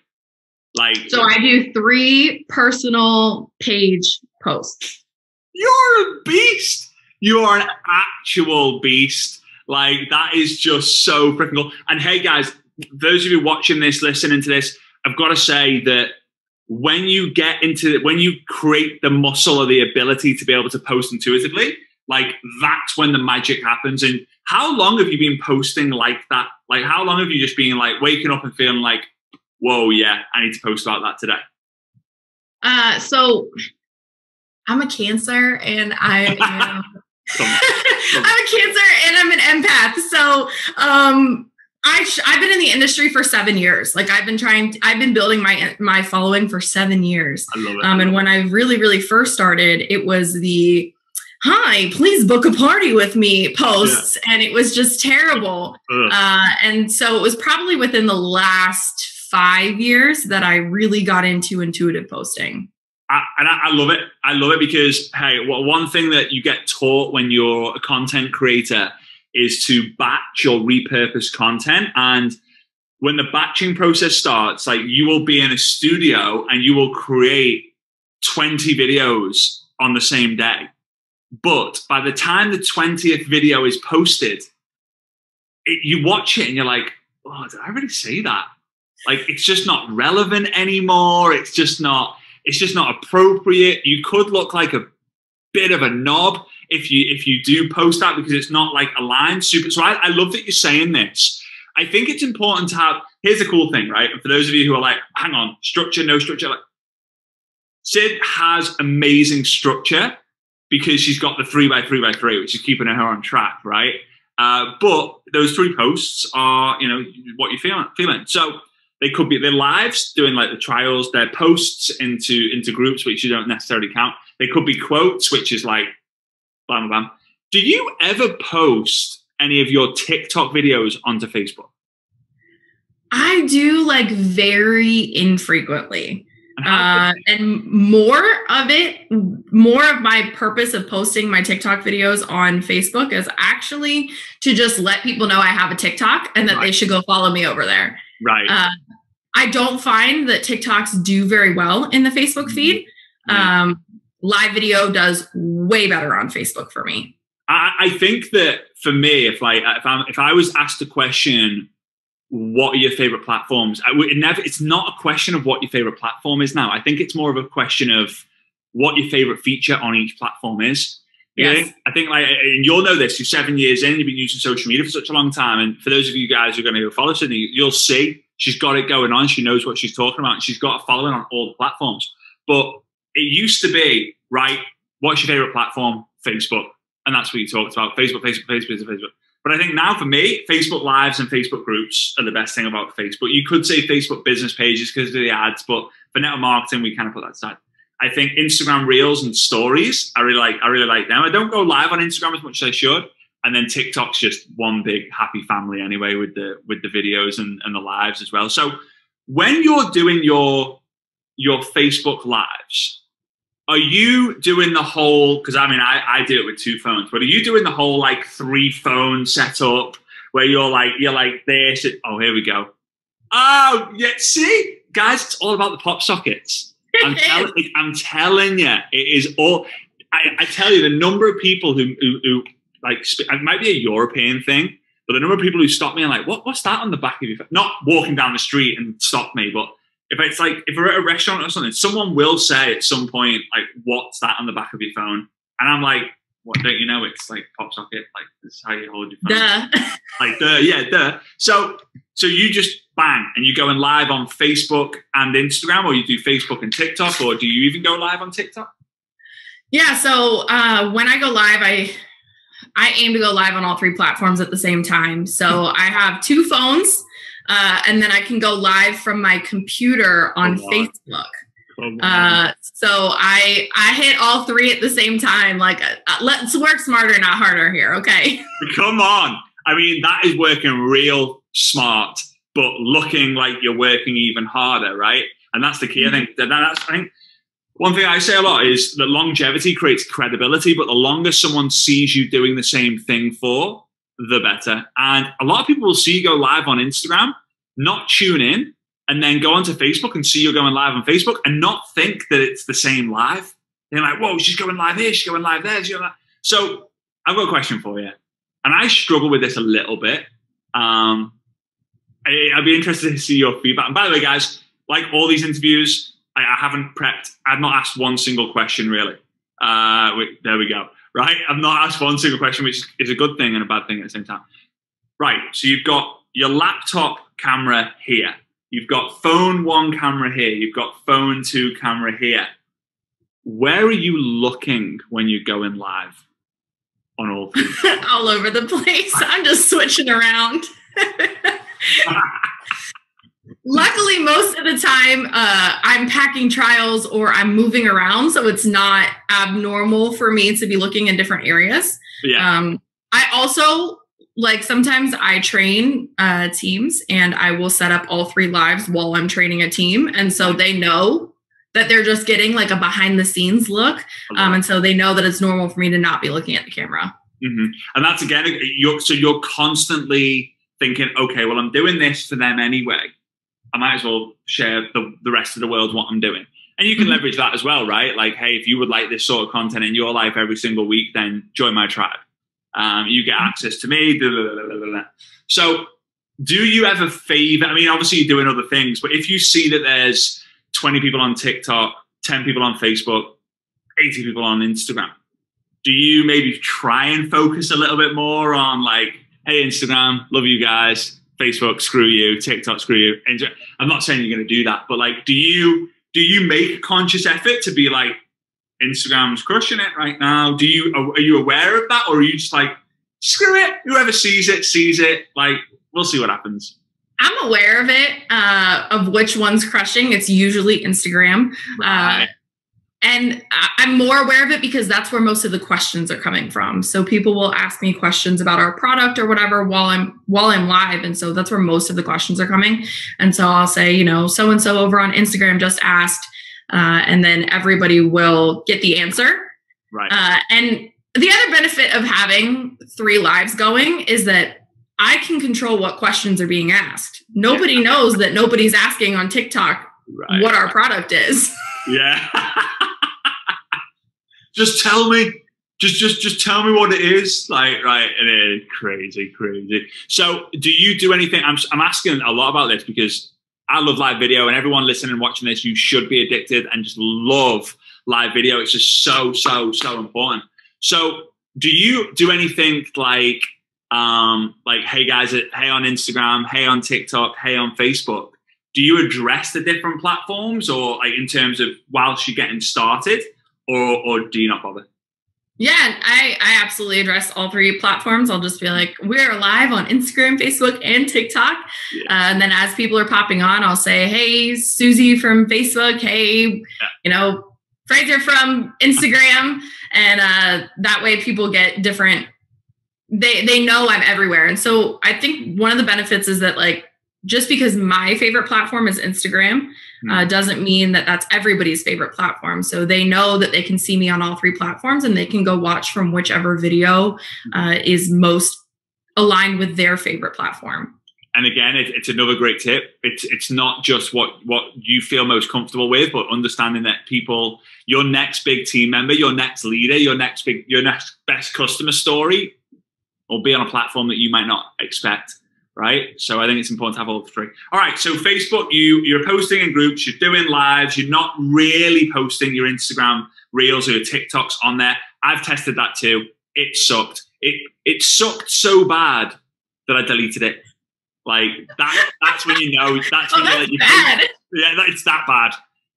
So I do 3 personal page posts. You're a beast. You are an actual beast. Like, that is just so freaking cool. And hey, guys, those of you watching this, listening to this, I've got to say that when you create the muscle or the ability to be able to post intuitively, like that's when the magic happens. And how long have you been posting like that? Like, how long have you just been like waking up and feeling like, whoa, yeah, I need to post about that today? So I'm a Cancer and I am I'm a Cancer and I'm an empath. So I've been in the industry for 7 years. Like I've been building my following for 7 years. I love it. And when I really, really first started, it was the "Hi, please book a party with me" posts. Yeah. And it was just terrible. And so it was probably within the last 5 years that I really got into intuitive posting. I love it. I love it because, hey, one thing that you get taught when you're a content creator is to batch or repurpose content. And when the batching process starts, like you will be in a studio and you will create 20 videos on the same day. But by the time the 20th video is posted, you watch it and you're like, oh, did I really say that? Like, it's just not relevant anymore. It's just not appropriate. You could look like a bit of a knob if you do post that because it's not like aligned super. So I love that you're saying this. I think it's important to have, here's the cool thing, right? And for those of you who are like, hang on, structure, no structure. Like, Sid has amazing structure because she's got the 3x3x3, which is keeping her on track, right? But those 3 posts are, what you're feeling. So they could be their lives doing like the trials, their posts into groups, which you don't necessarily count. They could be quotes, which is like, bam, bam. Do you ever post any of your TikTok videos onto Facebook? I do, like, very infrequently. And more of my purpose of posting my TikTok videos on Facebook is actually to just let people know I have a TikTok and that they should go follow me over there. Right. I don't find that TikToks do very well in the Facebook feed. Live video does way better on Facebook for me. I think that for me, if I was asked a question, what are your favorite platforms? It's not a question of what your favorite platform is now. I think it's more of a question of what your favorite feature on each platform is. Yes. I think like, and you'll know this, you're 7 years in, you've been using social media for such a long time. And for those of you guys who are going to go follow Sydney, you'll see she's got it going on. She knows what she's talking about. And she's got a following on all the platforms. But it used to be, right, what's your favorite platform? Facebook. And that's what you talked about. Facebook. But I think now for me, Facebook Lives and Facebook groups are the best thing about Facebook. You could say Facebook business pages because of the ads, but for network marketing, we kind of put that aside. I think Instagram Reels and Stories, I really like them. I don't go live on Instagram as much as I should. And then TikTok's just one big happy family anyway with the videos and the lives as well. So when you're doing your Facebook Lives, are you doing the whole, because I mean, I do it with 2 phones, but are you doing the whole like 3 phone setup where you're like this? Oh, here we go. Oh, yeah, see? Guys, it's all about the pop sockets. I'm telling you, it is all. I tell you, the number of people who like, it might be a European thing, but the number of people who stop me and like, what's that on the back of your phone? Not walking down the street and stop me, but if it's like, if we're at a restaurant or something, someone will say at some point, like, what's that on the back of your phone? And I'm like, what, don't you know? It's like pop socket. Like, this is how you hold your phone. Duh. Like, duh. So you just bang, and you go in live on Facebook and Instagram, or you do Facebook and TikTok, or do you even go live on TikTok? Yeah. So when I go live, I aim to go live on all 3 platforms at the same time. So I have 2 phones, and then I can go live from my computer on Facebook. So I hit all 3 at the same time. Like, let's work smarter, not harder here. Okay. Come on. I mean, that is working real smart, but looking like you're working even harder, right? And that's the key. I think one thing I say a lot is that longevity creates credibility, but the longer someone sees you doing the same thing for, the better. And a lot of people will see you go live on Instagram, not tune in, and then go onto Facebook and see you going live on Facebook and not think that it's the same live. They're like, whoa, she's going live here, she's going live there. So I've got a question for you. And I struggle with this a little bit. I'd be interested to see your feedback. And by the way, guys, like all these interviews, I haven't prepped. I've not asked one single question, really. There we go. Right? I've not asked one single question, which is a good thing and a bad thing at the same time. Right. So you've got your laptop camera here. You've got phone 1 camera here. You've got phone 2 camera here. Where are you looking when you're going live on all 3? All over the place. I'm just switching around. Luckily, most of the time, I'm packing trials or I'm moving around, so it's not abnormal for me to be looking in different areas. Yeah. I also, like, sometimes I train teams, and I will set up all 3 lives while I'm training a team, and so they know that they're just getting like a behind the scenes look, and so they know that it's normal for me to not be looking at the camera. Mm-hmm. And that's, again, you're constantly thinking, okay, well, I'm doing this for them anyway. I might as well share the rest of the world what I'm doing. And you can leverage that as well, right? Like, hey, if you would like this sort of content in your life every single week, then join my tribe. You get access to me. Blah, blah, blah, blah, blah. So do you ever favor, I mean, obviously you're doing other things, but if you see that there's 20 people on TikTok, 10 people on Facebook, 80 people on Instagram, do you maybe try and focus a little bit more on like, hey, Instagram, love you guys. Facebook, screw you. TikTok, screw you. I'm not saying you're going to do that, but like, do you make a conscious effort to be like, Instagram's crushing it right now? Are you aware of that, or are you just like, screw it, whoever sees it? Like, we'll see what happens. I'm aware of it, of which one's crushing. It's usually Instagram. Right. And I'm more aware of it because that's where most of the questions are coming from. So people will ask me questions about our product or whatever while I'm live. And so that's where most of the questions are coming. And so I'll say, so-and-so over on Instagram just asked, and then everybody will get the answer. Right. And the other benefit of having 3 lives going is that I can control what questions are being asked. Nobody knows that nobody's asking on TikTok what our product is. Yeah. Just tell me. Just tell me what it is. Like, right. And it is crazy. So do you do anything? I'm asking a lot about this because I love live video, and everyone listening and watching this, you should be addicted and just love live video. It's just so important. So do you do anything like, hey guys, hey on Instagram, hey on TikTok, hey on Facebook? Do you address the different platforms, or like in terms of whilst you're getting started, or do you not bother? Yeah, I absolutely address all three platforms. I'll just be like, we're live on Instagram, Facebook, and TikTok. Yeah. And then as people are popping on, I'll say, hey, Susie from Facebook. Hey, Frazer from Instagram. And that way people get different, they know I'm everywhere. And so I think one of the benefits is that, like, just because my favorite platform is Instagram, doesn't mean that that's everybody's favorite platform. So they know that they can see me on all three platforms, and they can go watch from whichever video is most aligned with their favorite platform. And again, it's another great tip. It's not just what you feel most comfortable with, but understanding that people, your next big team member, your next leader, your next best customer story will be on a platform that you might not expect. Right. So I think it's important to have all three. All right. So Facebook, you're posting in groups, you're doing lives, you're not really posting your Instagram reels or your TikToks on there. I've tested that too. It sucked. It sucked so bad that I deleted it. Like that's when you know that's when that's bad. Yeah, it's that bad.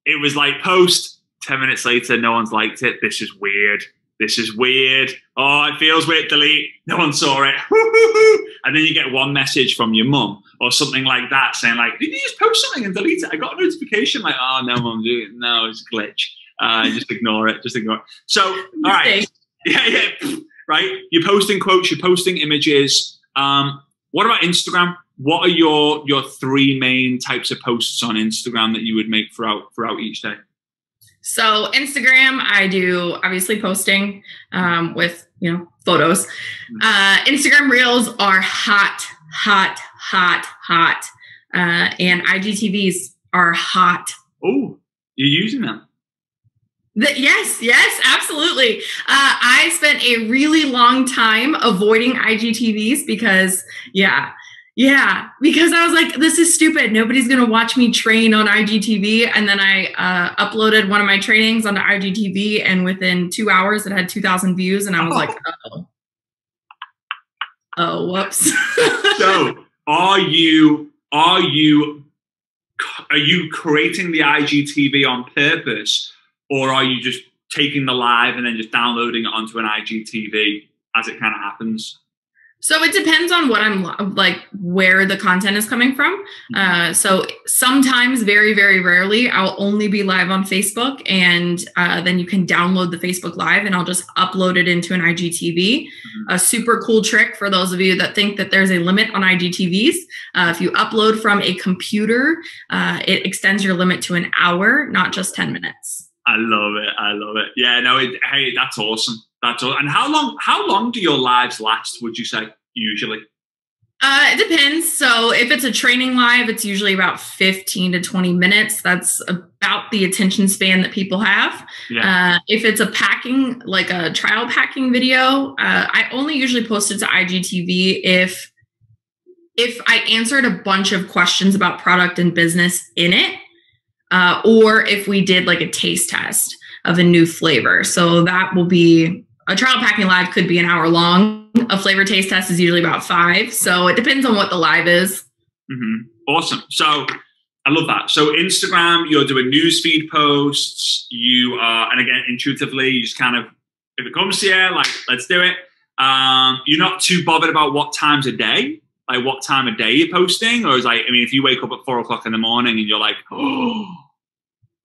It was like post 10 minutes later, no one's liked it. This is weird. Oh, it feels weird. Delete. No one saw it. And then you get one message from your mum or something like that saying, like, did you just post something and delete it? I got a notification. Like, oh, no, mum, no, it's a glitch. Just ignore it. So, all right. Yeah. Right. You're posting quotes. You're posting images. What about Instagram? What are your three main types of posts on Instagram that you would make throughout each day? So Instagram, I do obviously posting with, photos. Instagram Reels are hot. And IGTVs are hot. Oh, you're using them? Yes, absolutely. I spent a really long time avoiding IGTVs because, because I was like, this is stupid. Nobody's going to watch me train on IGTV. And then I uploaded one of my trainings onto IGTV, and within 2 hours it had 2,000 views. And I was like, whoops. So are you creating the IGTV on purpose, or are you just taking the live and then just downloading it onto an IGTV as it kind of happens? So it depends on what I'm like, where the content is coming from. So sometimes, very, very rarely, I'll only be live on Facebook, and then you can download the Facebook Live, and I'll just upload it into an IGTV. A super cool trick for those of you that think that there's a limit on IGTVs. If you upload from a computer, it extends your limit to an hour, not just 10 minutes. I love it. Yeah, no, hey, that's awesome. That's all. And how long do your lives last, would you say, usually? It depends. So if it's a training live, it's usually about 15 to 20 minutes. That's about the attention span that people have. Yeah. If it's a trial packing video, I only usually post it to IGTV if I answered a bunch of questions about product and business in it, or if we did like a taste test of a new flavor. So that will be a trial packing live, could be an hour long. A flavor taste test is usually about 5. So it depends on what the live is. Mm-hmm. Awesome. So I love that. So Instagram, you're doing newsfeed posts. You are, and again, intuitively, you just kind of, if it comes to you, like, let's do it. You're not too bothered about what times a day, like what time of day you're posting, or is like, if you wake up at 4 o'clock in the morning and you're like, oh,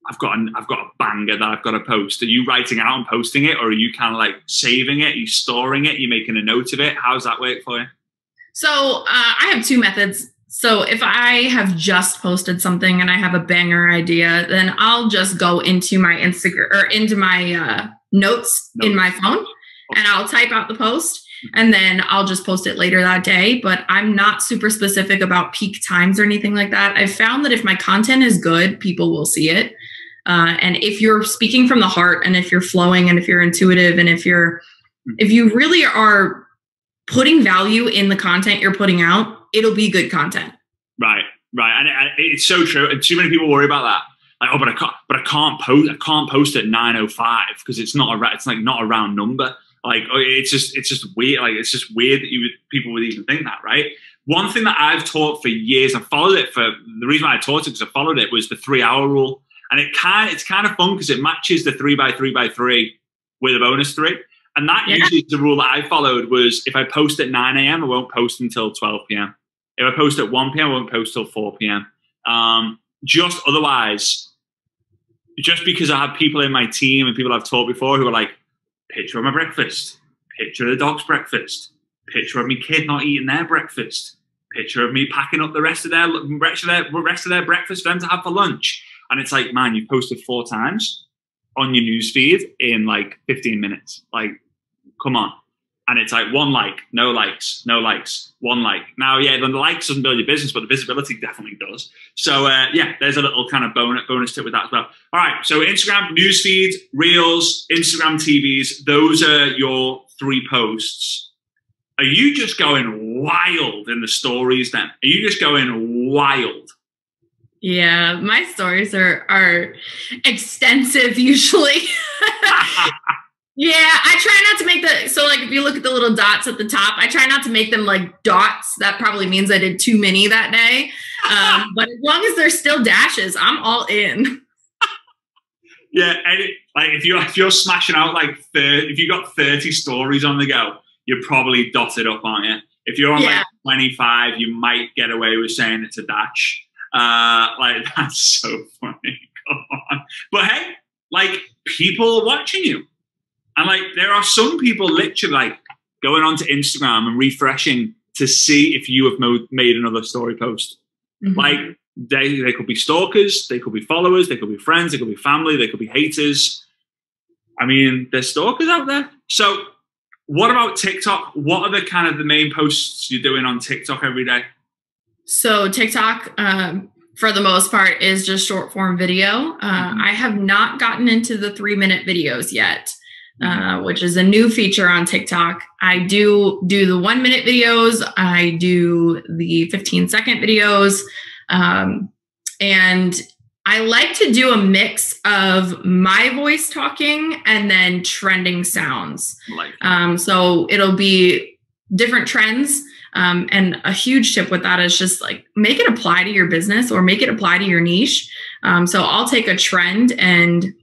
I've got a banger that I've got to post. Are you writing out and posting it, or are you kind of like saving it? Are you storing it? Are you making a note of it? How does that work for you? So I have 2 methods. So if I have just posted something and I have a banger idea, then I'll just go into my Instagram or into my notes in my phone, and I'll type out the post, and then I'll just post it later that day. But I'm not super specific about peak times or anything like that. I've found that if my content is good, people will see it. And if you're speaking from the heart, and if you're flowing, and if you're intuitive, and if you really are putting value in the content you're putting out, it'll be good content. Right. And it's so true. And too many people worry about that. like, oh, but I can't post at 9:05 because it's not a round number. Like, it's just weird. Like, it's just weird that people would even think that, right? One thing that I've taught for years, I followed it for the reason why I taught it because I followed it was the 3-hour rule, and it's kind of fun because it matches the 3x3x3 with a bonus 3. And that usually is the rule that I followed was if I post at 9 a.m., I won't post until 12 p.m. If I post at 1 p.m., I won't post till 4 p.m. Just otherwise, just because I have people in my team and people I've taught before who are like, picture of my breakfast, picture of the dog's breakfast, picture of me kid not eating their breakfast, picture of me packing up the rest of their breakfast for them to have for lunch. And it's like, man, you've posted 4 times on your newsfeed in like 15 minutes. Like, come on. And it's like 1 like, no likes, 1 like. Now, yeah, the likes doesn't build your business, but the visibility definitely does. So, yeah, there's a little kind of bonus tip with that as well. All right, so Instagram, newsfeed, Reels, Instagram TVs, those are your 3 posts. Are you just going wild in the stories then? Are you just going wild? Yeah, my stories are extensive usually. Yeah, I try not to make so like if you look at the little dots at the top, I try not to make them like dots. That probably means I did too many that day. But as long as they're still dashes, I'm all in. Yeah, and like if you're smashing out like if you got 30 stories on the go, you're probably dotted up, aren't you? If you're on like 25, you might get away with saying it's a dash. Like that's so funny. Come on. But hey, like people are watching you. And like, there are some people literally like going onto Instagram and refreshing to see if you have made another story post. Mm-hmm. Like they could be stalkers, they could be followers, they could be friends, they could be family, they could be haters. I mean, there's stalkers out there. So what about TikTok? What are the main posts you're doing on TikTok every day? So TikTok, for the most part, is just short form video. I have not gotten into the 3-minute videos yet. Which is a new feature on TikTok. I do the 1-minute videos. I do the 15-second videos. And I like to do a mix of my voice talking and then trending sounds. So it'll be different trends. And a huge tip with that is just like make it apply to your business or make it apply to your niche. So I'll take a trend and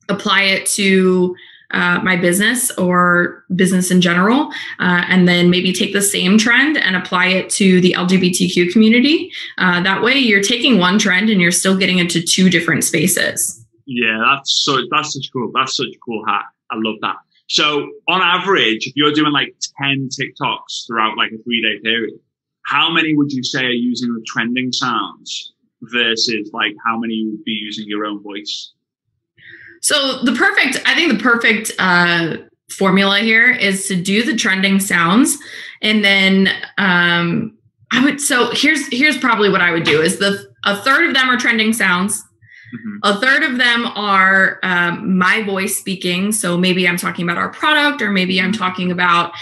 apply it to my business or business in general, and then maybe take the same trend and apply it to the LGBTQ community. That way you're taking one trend and you're still getting into 2 different spaces. Yeah, that's such a cool hack. I love that. So on average, if you're doing like 10 TikToks throughout like a 3-day period, how many would you say are using the trending sounds versus like how many would be using your own voice? So I think the perfect formula here is to do the trending sounds. And then here's probably what I would do is a third of them are trending sounds. Mm-hmm. A third of them are my voice speaking. So maybe I'm talking about our product, or maybe I'm talking about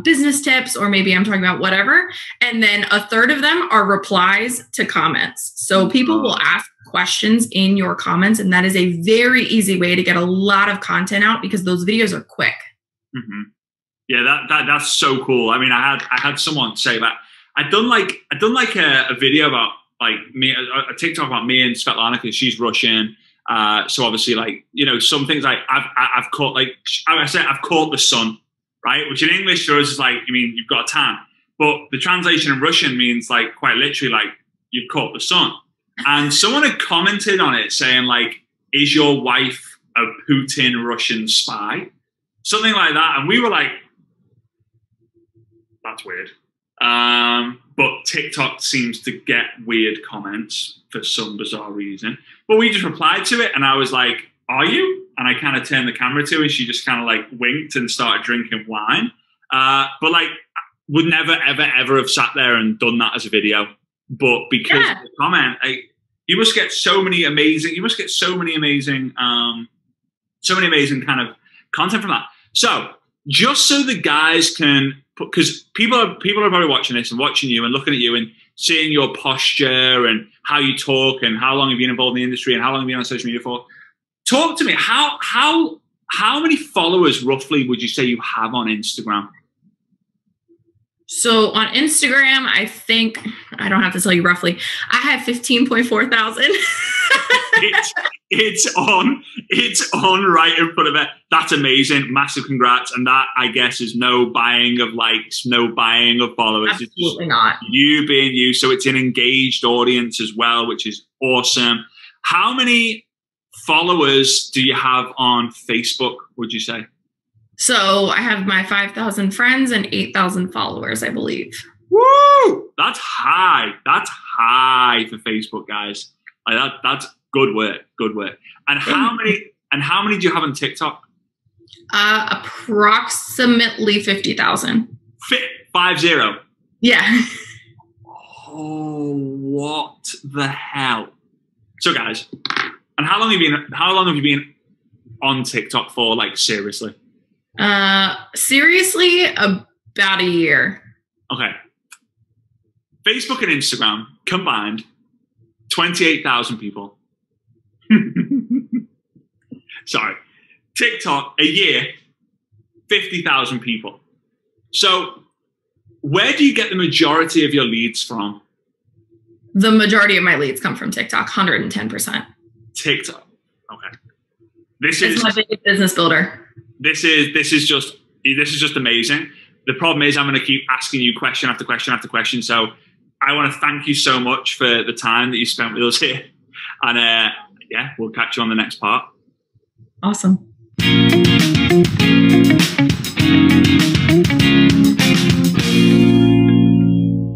business tips, or maybe I'm talking about whatever. And then a third of them are replies to comments. So people will ask questions in your comments, and that is a very easy way to get a lot of content out because those videos are quick. Mm-hmm. Yeah, that's so cool. I mean, I had someone say that I'd done like a video about like me, a TikTok about me and Svetlana because she's Russian. So obviously, like, you know, some things like I've caught, like I said, I've caught the sun, right? Which in English for us is like, I mean, you've got a tan, but the translation in Russian means like quite literally like you've caught the sun. And someone had commented on it saying like, is your wife a Putin Russian spy? Something like that. And we were like, that's weird. But TikTok seems to get weird comments for some bizarre reason. But we just replied to it and I was like, are you? And I kind of turned the camera to her and she just kind of like winked and started drinking wine. But like, would never, ever, ever have sat there and done that as a video. But because of the comment, you must get so many amazing kind of content from that. So just so the guys can, because people are probably watching this and watching you and looking at you and seeing your posture and how you talk and how long you've been involved in the industry and how long you've been on social media for. Talk to me. How many followers roughly would you say you have on Instagram? So on Instagram, I think, I don't have to tell you roughly, I have 15.4 thousand. It's on right in front of it. That's amazing. Massive congrats. And that, I guess, is no buying of likes, no buying of followers. Absolutely not. You being you. So it's an engaged audience as well, which is awesome. How many followers do you have on Facebook, would you say? So I have my 5,000 friends and 8,000 followers, I believe. Woo! That's high. That's high for Facebook, guys. Like that's good work. Good work. And how many do you have on TikTok? Approximately 50,000. 50. Yeah. Oh, what the hell? So, guys, and how long have you been on TikTok for? Like, seriously? Seriously, about a year. Okay. Facebook and Instagram combined, 28,000 people. Sorry. TikTok, a year, 50,000 people. So where do you get the majority of your leads from? The majority of my leads come from TikTok, 110%. TikTok. Okay. It's my biggest business builder. This is just amazing. The problem is I'm going to keep asking you question after question after question. So I want to thank you so much for the time that you spent with us here. And yeah, we'll catch you on the next part. Awesome.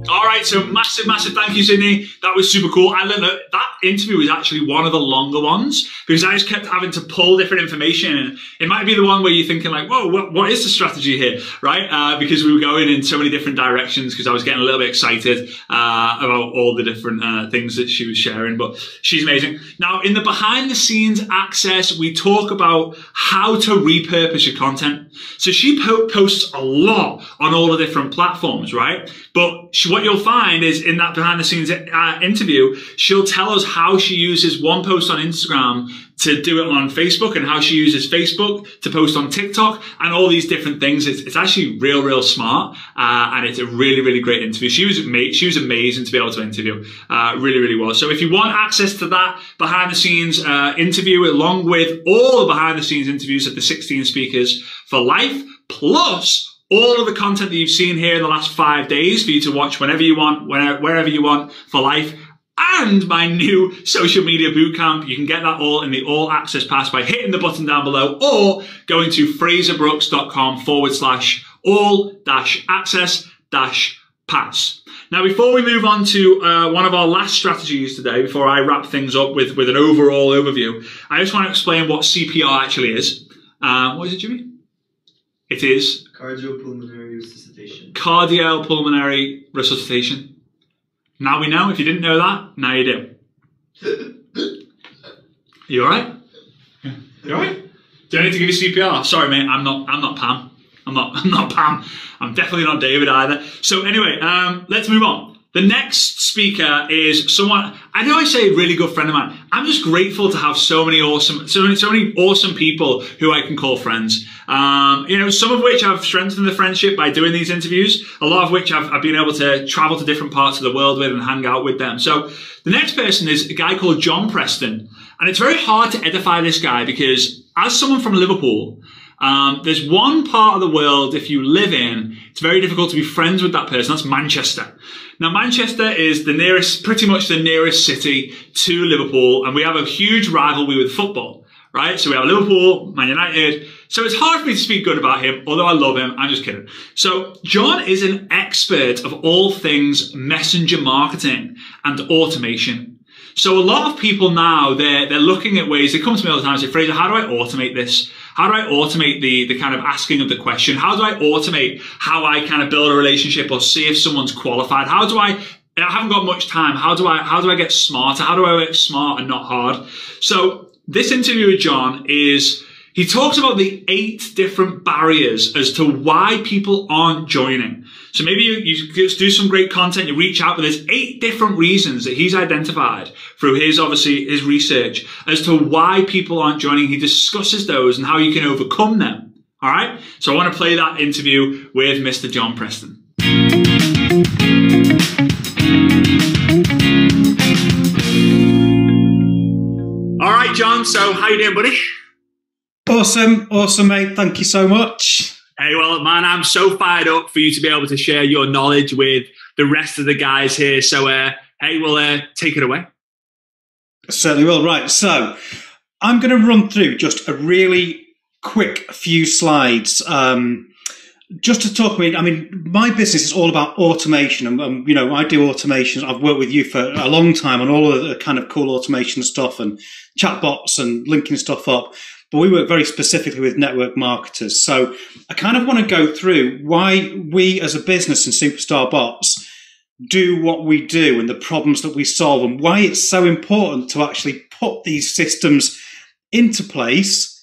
All right, so massive thank you, Sydney. That was super cool. I learned that interview was actually one of the longer ones because I just kept having to pull different information. And it might be the one where you're thinking like, whoa, what is the strategy here, right? Because we were going in so many different directions because I was getting a little bit excited about all the different things that she was sharing. But she's amazing. Now, in the behind the scenes access, we talk about how to repurpose your content. So she posts a lot on all the different platforms, right? But what you'll find is in that behind the scenes interview, she'll tell us how she uses one post on Instagram to do it on Facebook and how she uses Facebook to post on TikTok and all these different things. It's actually real smart. And it's a really great interview. She was amazing to be able to interview. Really was. So if you want access to that behind the scenes interview, along with all the behind the scenes interviews of the 16 speakers for life, plus all of the content that you've seen here in the last 5 days for you to watch whenever you want, wherever you want for life, and my new social media bootcamp, you can get that all in the all access pass by hitting the button down below or going to FrazerBrookes.com/all-access-pass. Now, before we move on to one of our last strategies today, before I wrap things up with an overall overview, I just want to explain what CPR actually is. What is it, Jimmy? It is cardiopulmonary resuscitation. Cardiopulmonary resuscitation. Now we know. If you didn't know that, now you do. You all right? Yeah. You all right? Do I need to give you CPR? Sorry, mate. I'm not Pam. I'm not Pam. I'm definitely not David either. So anyway, let's move on. The next speaker is someone, I know I say a really good friend of mine. I'm just grateful to have so many awesome people who I can call friends. You know, some of which I've strengthened the friendship by doing these interviews. A lot of which I've been able to travel to different parts of the world with and hang out with them. So the next person is a guy called John Preston. And it's very hard to edify this guy because as someone from Liverpool, there's one part of the world, if you live in, it's very difficult to be friends with that person. That's Manchester. Now, Manchester is pretty much the nearest city to Liverpool, and we have a huge rivalry with football, right? So we have Liverpool, Man United. So it's hard for me to speak good about him, although I love him. I'm just kidding. So John is an expert of all things messenger marketing and automation. So a lot of people now, they're looking at ways, they come to me all the time and say, Frazer, how do I automate this? How do I automate the kind of asking of the question? How do I automate how I kind of build a relationship or see if someone's qualified? I haven't got much time. How do I get smarter? How do I work smart and not hard? So this interview with John he talks about the 8 different barriers as to why people aren't joining. So maybe you just do some great content, you reach out, but there's 8 different reasons that he's identified through his research as to why people aren't joining. He discusses those and how you can overcome them. All right. So I want to play that interview with Mr. John Preston. All right, John. So how you doing, buddy? Awesome, mate. Thank you so much. Hey, well, man, I'm so fired up for you to be able to share your knowledge with the rest of the guys here. So, hey, we'll take it away. Certainly will. Right. So I'm going to run through just a really quick few slides. Just to talk about, I mean, my business is all about automation. And, you know, I do automations. I've worked with you for a long time on all of the kind of cool automation stuff and chatbots and linking stuff up. But we work very specifically with network marketers. So I kind of want to go through why we as a business and Superstar Bots do what we do and the problems that we solve and why it's so important to actually put these systems into place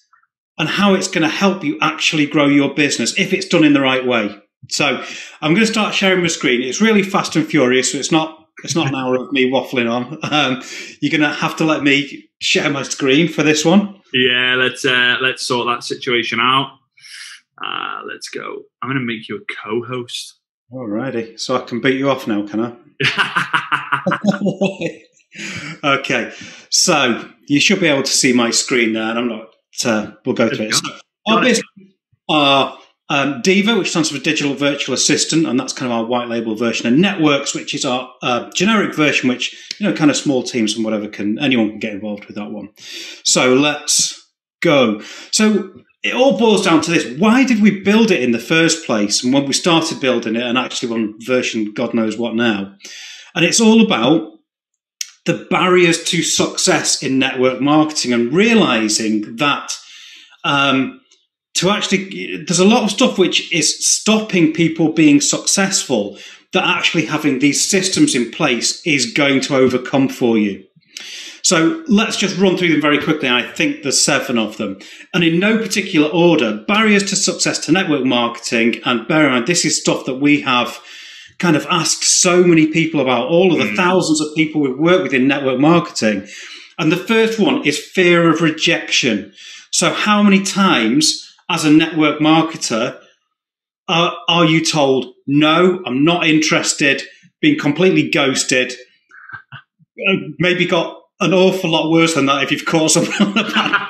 and how it's going to help you actually grow your business if it's done in the right way. So I'm going to start sharing my screen. It's really fast and furious, so it's not an hour of me waffling on. You're going to have to let me share my screen for this one. Yeah, let's sort that situation out. Let's go. I'm going to make you a co-host. Alrighty, so I can beat you off now, can I? Okay, so you should be able to see my screen there, and I'm not. We'll go through it. So our business are Diva, which stands for Digital Virtual Assistant, and that's kind of our white label version, and Networks, which is our generic version, which, you know, kind of small teams and whatever anyone can get involved with that one. So let's go. So it all boils down to this. Why did we build it in the first place? And when we started building it, and actually on version God knows what now. And it's all about the barriers to success in network marketing and realizing that there's a lot of stuff which is stopping people being successful that actually having these systems in place is going to overcome for you. So let's just run through them very quickly. I think there's 7 of them. And in no particular order, barriers to success to network marketing. And bear in mind, this is stuff that we have kind of asked so many people about, all of the thousands of people we've worked with in network marketing. And the first one is fear of rejection. So how many times as a network marketer are you told, no, I'm not interested, being completely ghosted, maybe got an awful lot worse than that if you've caught someone on the back.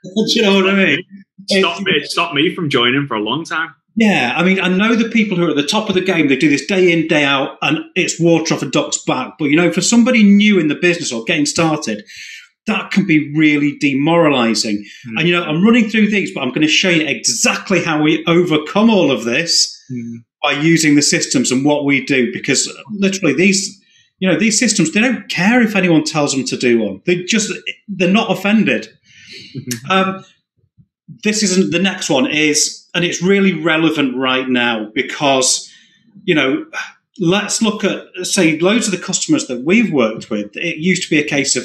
Do you know what I mean? It stopped me from joining for a long time. Yeah, I mean, I know the people who are at the top of the game, they do this day in, day out, and it's water off a duck's back. But, you know, for somebody new in the business or getting started, that can be really demoralizing. And, you know, I'm running through these, but I'm going to show you exactly how we overcome all of this by using the systems and what we do. Because literally these systems, they don't care if anyone tells them to do one. They're not offended. This isn't, the next one is, and it's really relevant right now because, you know, let's look at, say, loads of the customers that we've worked with. It used to be a case of,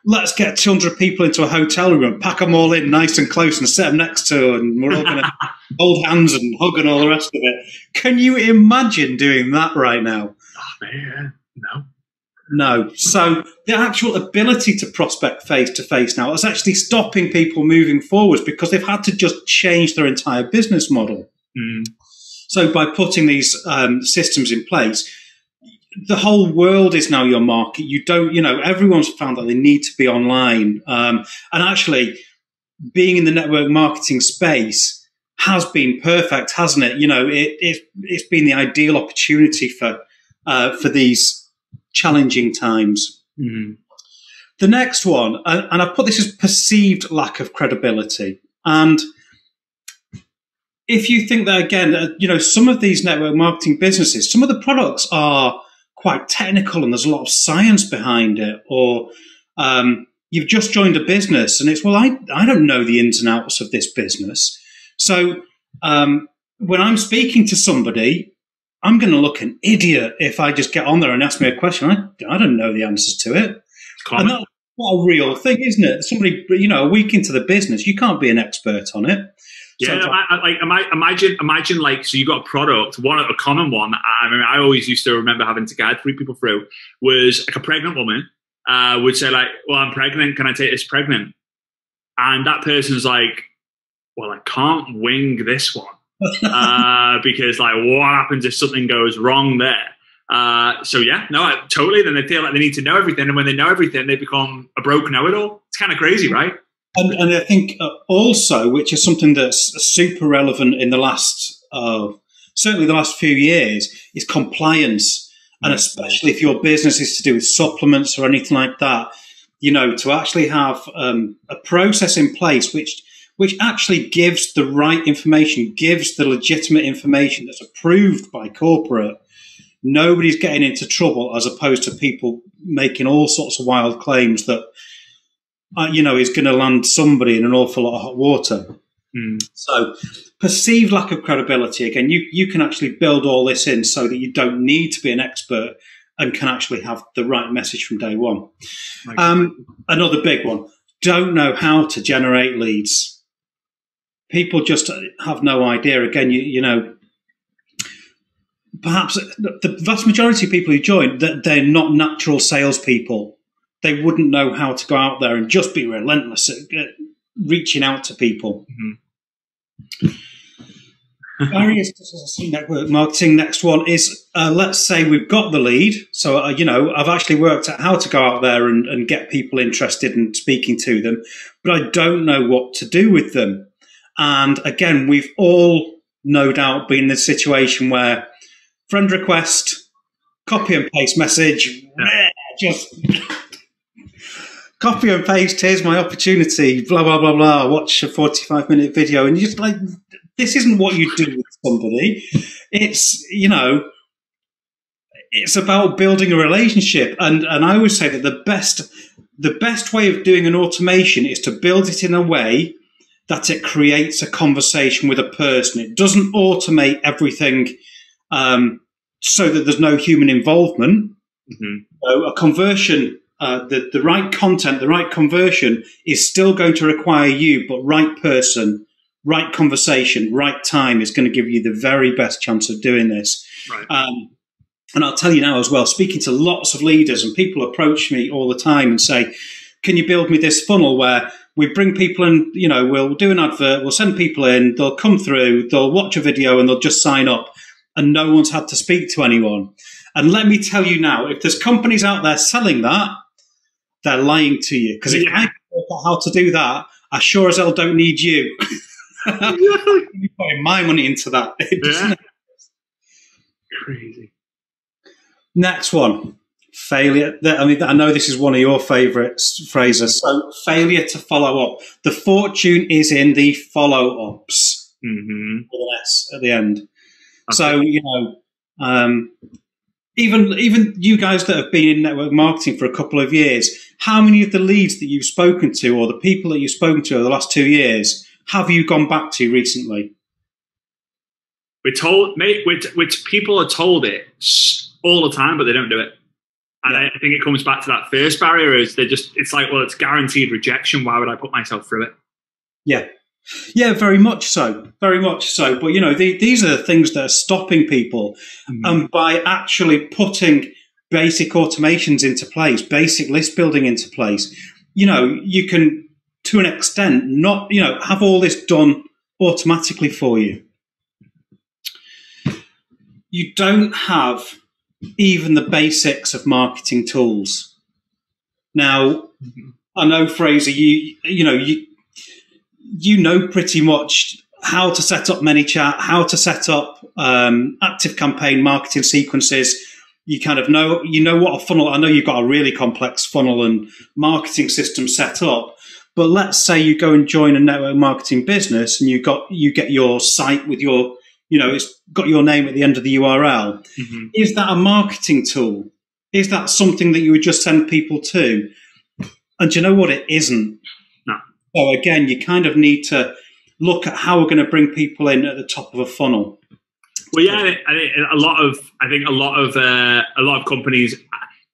let's get 200 people into a hotel room and pack them all in nice and close and set them next to, and we're all going to hold hands and hug and all the rest of it. Can you imagine doing that right now? Oh, man, no. No. So the actual ability to prospect face-to-face now is actually stopping people moving forwards because they've had to just change their entire business model. So by putting these systems in place, the whole world is now your market. You don't, you know, everyone's found that they need to be online. And actually being in the network marketing space has been perfect, hasn't it? You know, it's been the ideal opportunity for these challenging times. The next one, and I put this as perceived lack of credibility. And if you think that, again, you know, some of these network marketing businesses, some of the products are quite technical and there's a lot of science behind it, or you've just joined a business and it's, well, I don't know the ins and outs of this business. So when I'm speaking to somebody, I'm going to look an idiot if I just get on there and ask me a question. I don't know the answers to it. And that's not a real thing, isn't it? Somebody, you know, a week into the business, you can't be an expert on it. Yeah, imagine like, so you got a product. A common one. I mean, I always used to remember having to guide 3 people through was like a pregnant woman would say like, "Well, I'm pregnant. Can I take this pregnant?" And that person's like, "Well, I can't wing this one because like, what happens if something goes wrong there?" So yeah, no, totally. Then they feel like they need to know everything, and when they know everything, they become a broke know-it-all. It's kind of crazy, right? And I think also, which is something that's super relevant in the last, certainly the last few years, is compliance. And especially if your business is to do with supplements or anything like that, you know, to actually have a process in place which actually gives the right information, gives the legitimate information that's approved by corporate. Nobody's getting into trouble, as opposed to people making all sorts of wild claims that, you know, is going to land somebody in an awful lot of hot water. So perceived lack of credibility, again, you can actually build all this in so that you don't need to be an expert and can actually have the right message from day one. Another big one, don't know how to generate leads. People just have no idea. Again, you know, perhaps the vast majority of people who join, that they're not natural salespeople. They wouldn't know how to go out there and just be relentless at reaching out to people. Barriers to network marketing. Next one is, let's say we've got the lead. So, you know, I've actually worked out how to go out there and get people interested in speaking to them, but I don't know what to do with them. And again, we've all no doubt been in this situation where friend request, copy and paste message, just copy and paste, here's my opportunity, blah, blah, blah, blah, watch a 45-minute video. And you're just like, this isn't what you do with somebody. It's, you know, it's about building a relationship. And I always say that the best way of doing an automation is to build it in a way that it creates a conversation with a person. It doesn't automate everything so that there's no human involvement. So a conversion, the right content, the right conversion is still going to require you, but right person, right conversation, right time is going to give you the very best chance of doing this. Right. And I'll tell you now as well, speaking to lots of leaders, and people approach me all the time and say, can you build me this funnel where we bring people in, you know, we'll do an advert, we'll send people in, they'll come through, they'll watch a video and they'll just sign up, and no one's had to speak to anyone. And let me tell you now, if there's companies out there selling that, they're lying to you. Because if I know how to do that, I sure as hell don't need you. I'm putting my money into that. Crazy. Next one, failure. I mean, I know this is one of your favourites, Frazer. So failure to follow up. The fortune is in the follow-ups. With an S at the end. Okay. So, you know, even you guys that have been in network marketing for a couple of years, how many of the leads that you've spoken to or the people that you've spoken to over the last 2 years have you gone back to recently? We're told, mate, which people are told it all the time, but they don't do it. And I think it comes back to that first barrier is it's like, well, it's guaranteed rejection. Why would I put myself through it? Yeah. Yeah, very much so. Very much so. But, you know, these are the things that are stopping people. By actually putting basic automations into place, basic list building into place, you know, you can, to an extent, not, you know, have all this done automatically for you. You don't have even the basics of marketing tools. Now, I know, Frazer, you know pretty much how to set up ManyChat, how to set up active campaign marketing sequences. You kind of know, what a funnel. I know you've got a really complex funnel and marketing system set up. But let's say you go and join a network marketing business and you get your site with your, you know, it's got your name at the end of the URL. Is that a marketing tool? Is that something that you would just send people to? And do you know what? It isn't. No. So again, you kind of need to look at how we're going to bring people in at the top of a funnel. Well, yeah, I think a lot of companies.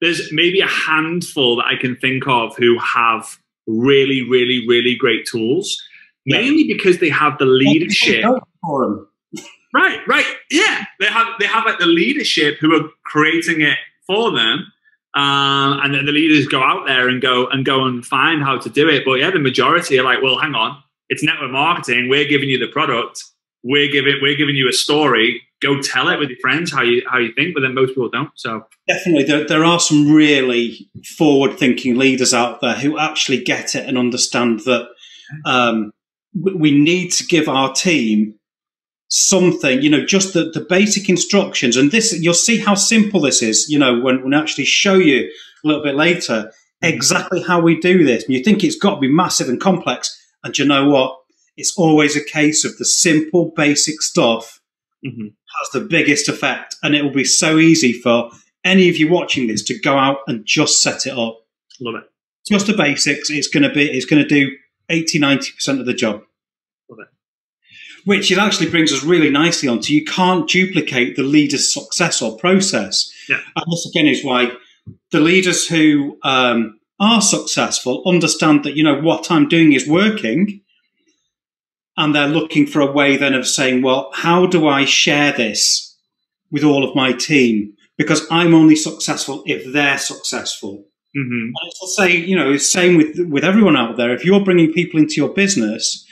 There's maybe a handful that I can think of who have really, really, really great tools, mainly because they have the leadership. For them. Right. Yeah, they have like the leadership who are creating it for them, and then the leaders go out there and go and find how to do it. But yeah, the majority are like, well, hang on, it's network marketing. We're giving you the product. We're giving you a story. Go tell it with your friends how you think. But then most people don't. So definitely, there are some really forward-thinking leaders out there who actually get it and understand that we need to give our team something, just the basic instructions. And this, you'll see how simple this is, when I actually show you a little bit later exactly how we do this. And you think it's got to be massive and complex. And you know what? It's always a case of the simple, basic stuff has the biggest effect. And it will be so easy for any of you watching this to go out and just set it up. Love it. Just the basics. It's going to do 80, 90% of the job. Love it. Which it actually brings us really nicely onto, you can't duplicate the leader's success or process. Yeah. And this again is why the leaders who are successful understand that, what I'm doing is working, and they're looking for a way then of saying, well, how do I share this with all of my team? Because I'm only successful if they're successful. And it's the same, same with everyone out there. If you're bringing people into your business,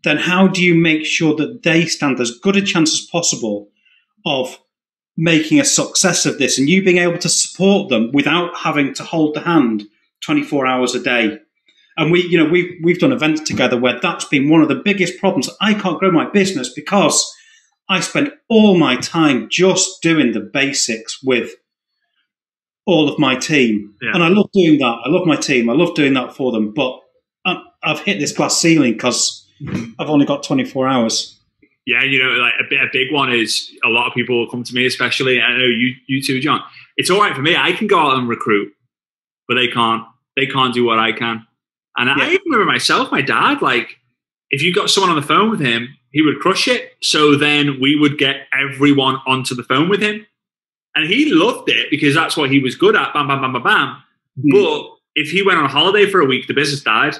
then how do you make sure that they stand as good a chance as possible of making a success of this, and you being able to support them without having to hold the hand 24 hours a day? And we've done events together where that's been one of the biggest problems. I can't grow my business because I spend all my time just doing the basics with all of my team. Yeah. And I love doing that. I love my team. I love doing that for them. But I've hit this glass ceiling because I've only got 24 hours. Yeah, like a big one is a lot of people will come to me, especially, I know you too, John. It's all right for me. I can go out and recruit, but they can't. They can't do what I can. And I even remember myself, my dad, like, if you got someone on the phone with him, he would crush it. So then we would get everyone onto the phone with him. And he loved it because that's what he was good at. Bam, bam, bam, bam, bam. But if he went on holiday for a week, the business died.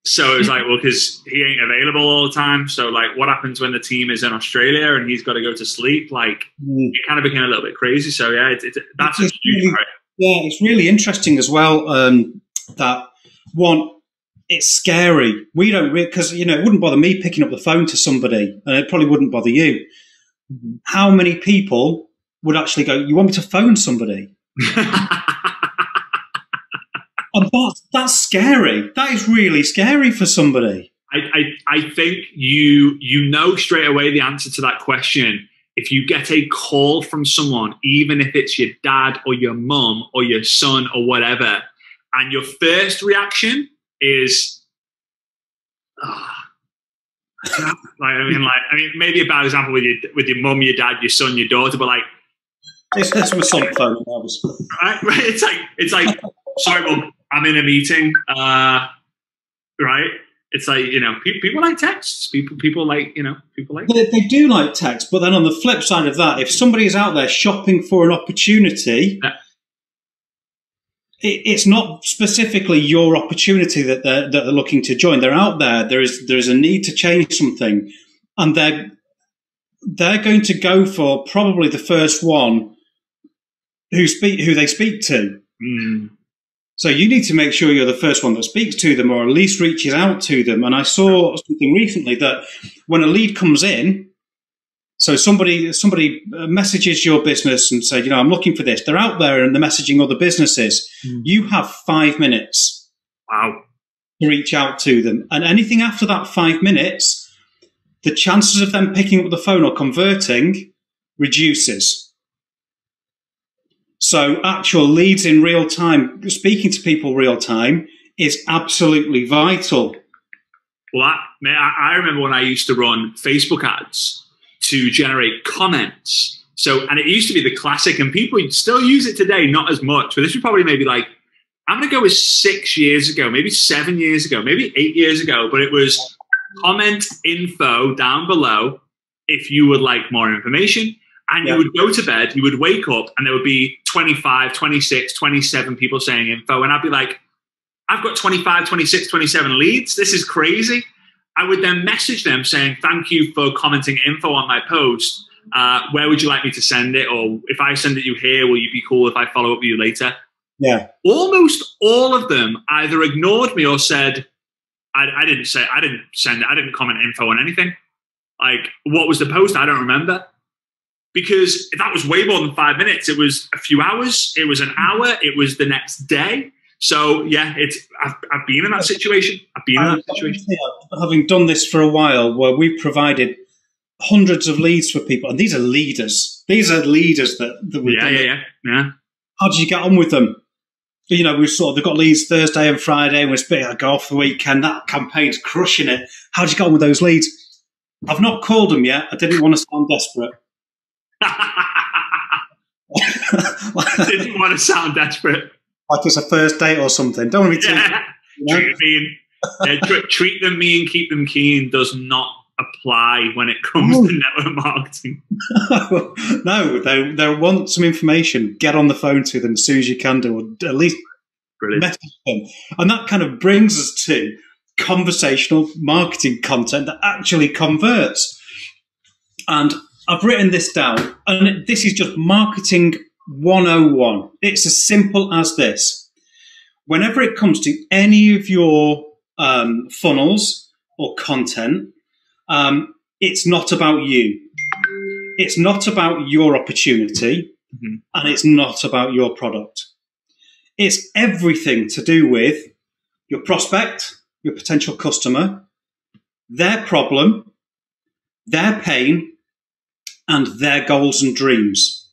So it was like, well, because he ain't available all the time. So like, what happens when the team is in Australia and he's got to go to sleep? Like, it kind of became a little bit crazy. So yeah, that's a huge really, yeah, it's really interesting as well. That one, it's scary. We don't because it wouldn't bother me picking up the phone to somebody, and it probably wouldn't bother you. How many people would actually go, "You want me to phone somebody?" And that's scary. That is really scary for somebody. I think you know straight away the answer to that question. If you get a call from someone, even if it's your dad or your mum or your son or whatever, and your first reaction is, maybe a bad example with your mum, your dad, your son, your daughter, but like, it's my son's phone. Right? It's like, sorry, mum, I'm in a meeting. Right? It's like, people like texts. People like. They do like text, but then on the flip side of that, if somebody is out there shopping for an opportunity, it's not specifically your opportunity that they're looking to join. They're out there. There is a need to change something, and they're going to go for probably the first one who they speak to. So you need to make sure you're the first one that speaks to them, or at least reaches out to them. And I saw something recently that when a lead comes in, so somebody messages your business and said, I'm looking for this. They're out there and they're messaging other businesses. You have 5 minutes. Wow. To reach out to them. And anything after that 5 minutes, the chances of them picking up the phone or converting reduces. So actual leads in real time, speaking to people real time, is absolutely vital. Well, I remember when I used to run Facebook ads to generate comments. So, and it used to be the classic, and people still use it today, not as much, but this was probably maybe like, I'm going to go with 6 years ago, maybe 7 years ago, maybe 8 years ago, but it was comment info down below if you would like more information. And you would go to bed, you would wake up, and there would be 25, 26, 27 people saying info. And I'd be like, I've got 25, 26, 27 leads. This is crazy. I would then message them saying, thank you for commenting info on my post. Where would you like me to send it? Or if I send it you here, will you be cool if I follow up with you later? Yeah. Almost all of them either ignored me or said, I didn't send it. I didn't comment info on anything. Like, what was the post? I don't remember. Because that was way more than 5 minutes. It was a few hours. It was an hour. It was the next day. So yeah, I've been in that situation. Having done this for a while, where we've provided hundreds of leads for people, and these are leaders. These are leaders that we. Yeah. How did you get on with them? You know, they've got leads Thursday and Friday, and we're go off the weekend. That campaign's crushing it. How did you get on with those leads? I've not called them yet. I didn't want to sound desperate. Didn't want to sound desperate. Like it's a first date or something. Don't want to be too. Treat them mean, keep them keen does not apply when it comes to network marketing. No, they want some information. Get on the phone to them as soon as you can do, or at least message them. And that kind of brings us to conversational marketing content that actually converts. And I've written this down, and this is just marketing 101. It's as simple as this. Whenever it comes to any of your funnels or content, it's not about you. It's not about your opportunity, and it's not about your product. It's everything to do with your prospect, your potential customer, their problem, their pain, and their goals and dreams.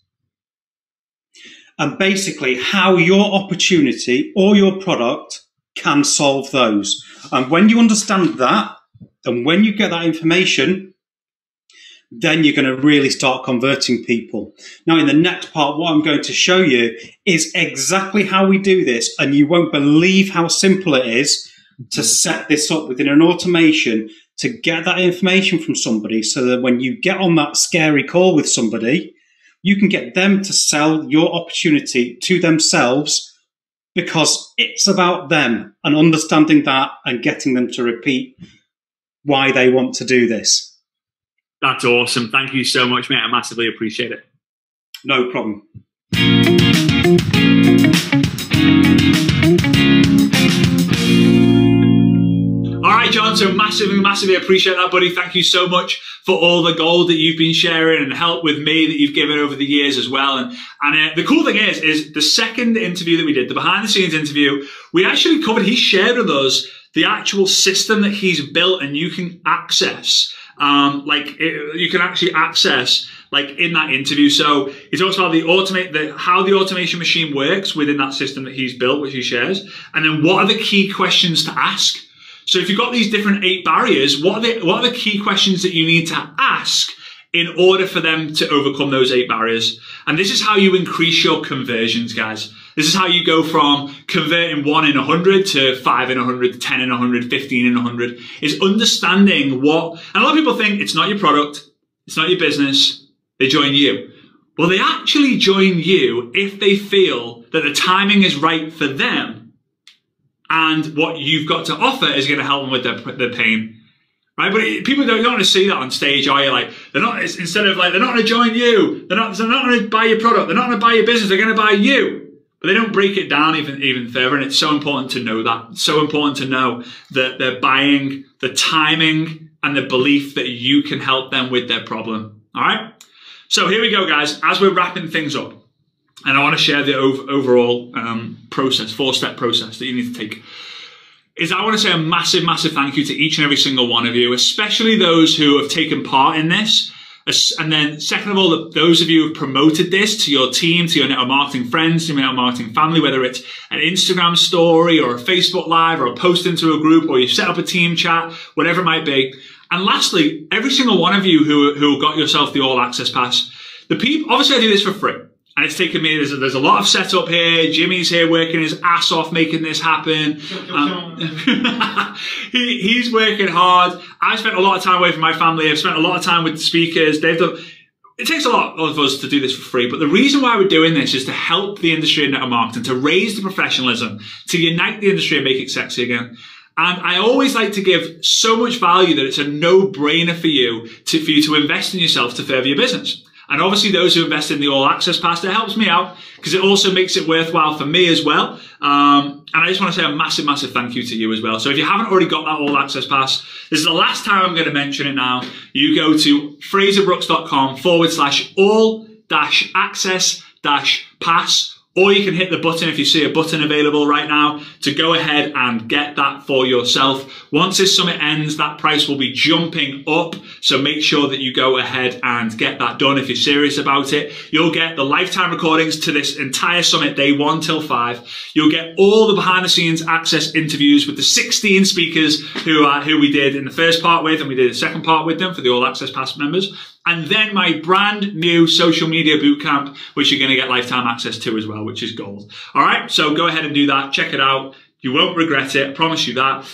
And basically how your opportunity or your product can solve those. And when you understand that, and when you get that information, then you're going to really start converting people. Now, in the next part, what I'm going to show you is exactly how we do this. And you won't believe how simple it is to set this up within an automation to get that information from somebody, so that when you get on that scary call with somebody, you can get them to sell your opportunity to themselves, because it's about them, and understanding that and getting them to repeat why they want to do this. That's awesome. Thank you so much, mate. I massively appreciate it. No problem. All right, John, so massively appreciate that, buddy. Thank you so much for all the gold that you've been sharing and help with me that you've given over the years as well. And the cool thing is the second interview that we did, the behind the scenes interview, we actually covered, he shared with us the actual system that he's built, and you can access, you can actually access like in that interview. So he talks about how the automation machine works within that system that he's built, which he shares. And then what are the key questions to ask? So if you've got these different 8 barriers, what are the key questions that you need to ask in order for them to overcome those 8 barriers? And this is how you increase your conversions, guys. This is how you go from converting 1 in 100 to 5 in 100, 10 in 100, 15 in 100, is understanding what, and a lot of people think it's not your product, it's not your business, they join you. Well, they actually join you if they feel that the timing is right for them, and what you've got to offer is going to help them with their pain, right? But people don't want to see that on stage, are you? Like, they're not going to join you. They're not going to buy your product. They're not going to buy your business. They're going to buy you. But they don't break it down even further. And it's so important to know that. It's so important to know that they're buying the timing and the belief that you can help them with their problem. All right. So here we go, guys. As we're wrapping things up, and I want to share the overall process, 4-step process that you need to take, is I want to say a massive thank you to each and every single one of you, especially those who have taken part in this. And then second of all, those of you who have promoted this to your team, to your network marketing friends, to your network marketing family, whether it's an Instagram story or a Facebook Live or a post into a group, or you set up a team chat, whatever it might be. And lastly, every single one of you who got yourself the all access pass. Obviously I do this for free. And it's taken me, there's a lot of setup here. Jimmy's here working his ass off making this happen. He's working hard. I spent a lot of time away from my family. I've spent a lot of time with the speakers. it takes a lot of us to do this for free, but the reason why we're doing this is to help the industry in network marketing, to raise the professionalism, to unite the industry and make it sexy again. And I always like to give so much value that it's a no-brainer for you to invest in yourself to further your business. And obviously those who invest in the All Access Pass, that helps me out because it also makes it worthwhile for me as well. And I just want to say a massive, massive thank you to you as well. So if you haven't already got that All Access Pass, this is the last time I'm going to mention it now. You go to FrazerBrookes.com/all-access-pass, or you can hit the button if you see a button available right now to go ahead and get that for yourself. Once this summit ends, that price will be jumping up. So make sure that you go ahead and get that done if you're serious about it. You'll get the lifetime recordings to this entire summit, day 1 till 5. You'll get all the behind the scenes access interviews with the 16 speakers who we did in the first part with, and we did the second part with them for the All Access Pass members. And then my brand new social media bootcamp, which you're going to get lifetime access to as well, which is gold. All right, so go ahead and do that. Check it out. You won't regret it. I promise you that.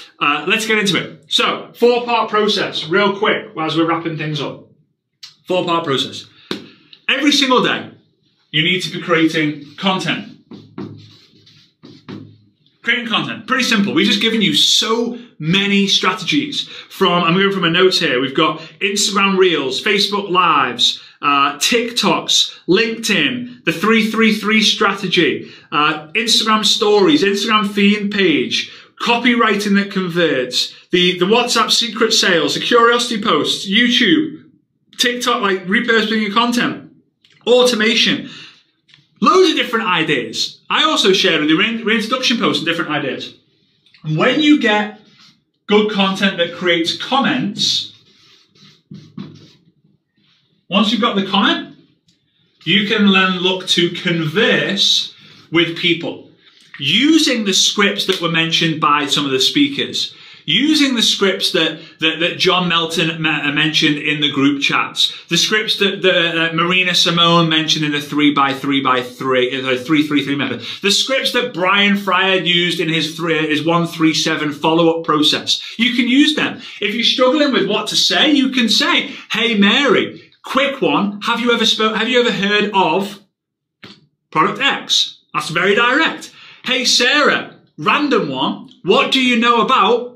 Let's get into it. So 4-part process, real quick, as we're wrapping things up. 4-part process. Every single day, you need to be creating content. Creating content, pretty simple. We've just given you so many strategies I'm going from my notes here. We've got Instagram Reels, Facebook Lives, TikToks, LinkedIn, the 333 strategy, Instagram Stories, Instagram theme page, copywriting that converts, the WhatsApp secret sales, the curiosity posts, YouTube, TikTok, like repurposing your content, automation. Loads of different ideas. I also shared with you reintroduction posts and different ideas. When you get good content that creates comments, once you've got the comment, you can then look to converse with people using the scripts that were mentioned by some of the speakers. Using the scripts that John Melton mentioned in the group chats, the scripts that Marina Simone mentioned in the 333 method, the scripts that Brian Fryer used in his 137 follow-up process. You can use them. If you're struggling with what to say, you can say, "Hey Mary, quick one. Have you ever heard of product X?" That's very direct. "Hey Sarah, random one. What do you know about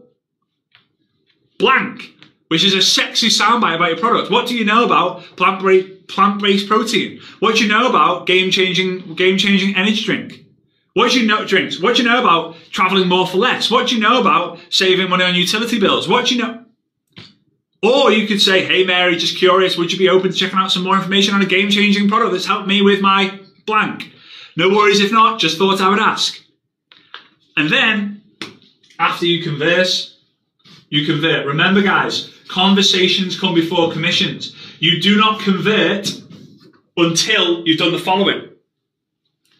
blank," which is a sexy soundbite about your product. What do you know about plant-based protein? What do you know about game-changing energy drink? What do you know about traveling more for less? What do you know about saving money on utility bills? What do you know? Or you could say, "Hey Mary, just curious, would you be open to checking out some more information on a game-changing product that's helped me with my blank? No worries if not, just thought I would ask." And then, after you converse, you convert. Remember guys, conversations come before commissions. You do not convert until you've done the following.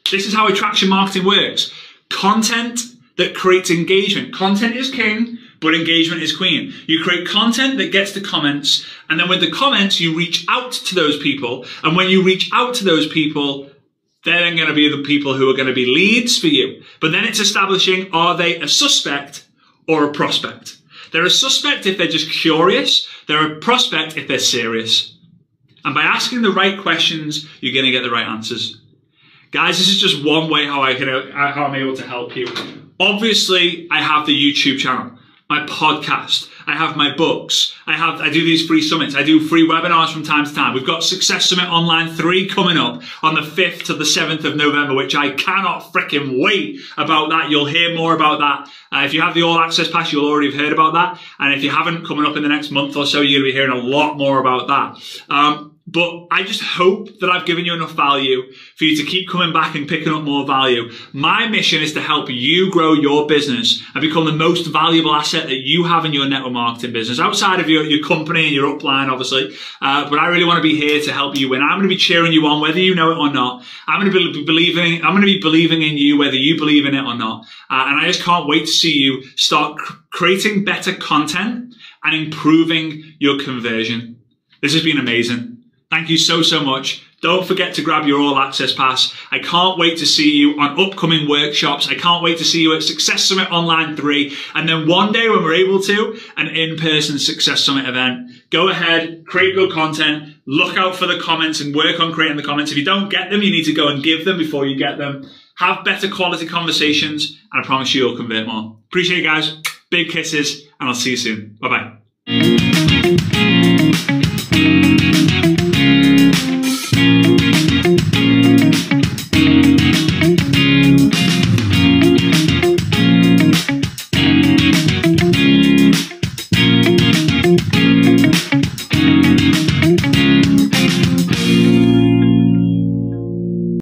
This is how attraction marketing works. Content that creates engagement. Content is king, but engagement is queen. You create content that gets the comments, and then with the comments, you reach out to those people. And when you reach out to those people, they're then going to be the people who are going to be leads for you. But then it's establishing, are they a suspect or a prospect? They're a suspect if they're just curious. They're a prospect if they're serious. And by asking the right questions, you're going to get the right answers. Guys, this is just one way how I'm able to help you. Obviously, I have the YouTube channel, my podcast, I have my books, I do these free summits, I do free webinars from time to time. We've got Success Summit Online 3 coming up on the 5th to the 7th of November, which I cannot freaking wait about that. You'll hear more about that. If you have the All Access Pass, you'll already have heard about that. And if you haven't, coming up in the next month or so, you're going to be hearing a lot more about that. But I just hope that I've given you enough value for you to keep coming back and picking up more value. My mission is to help you grow your business and become the most valuable asset that you have in your network marketing business, outside of your company and your upline, obviously. But I really want to be here to help you win. I'm going to be cheering you on, whether you know it or not. I'm going to be believing in you, whether you believe in it or not. And I just can't wait to see you start creating better content and improving your conversion. This has been amazing. Thank you so, so much. Don't forget to grab your All Access Pass. I can't wait to see you on upcoming workshops. I can't wait to see you at Success Summit Online 3. And then one day when we're able to, an in-person Success Summit event. Go ahead, create good content, Look out for the comments and work on creating the comments. If you don't get them, you need to go and give them before you get them. Have better quality conversations, and I promise you you'll convert more. Appreciate you guys. Big kisses, and I'll see you soon. Bye-bye.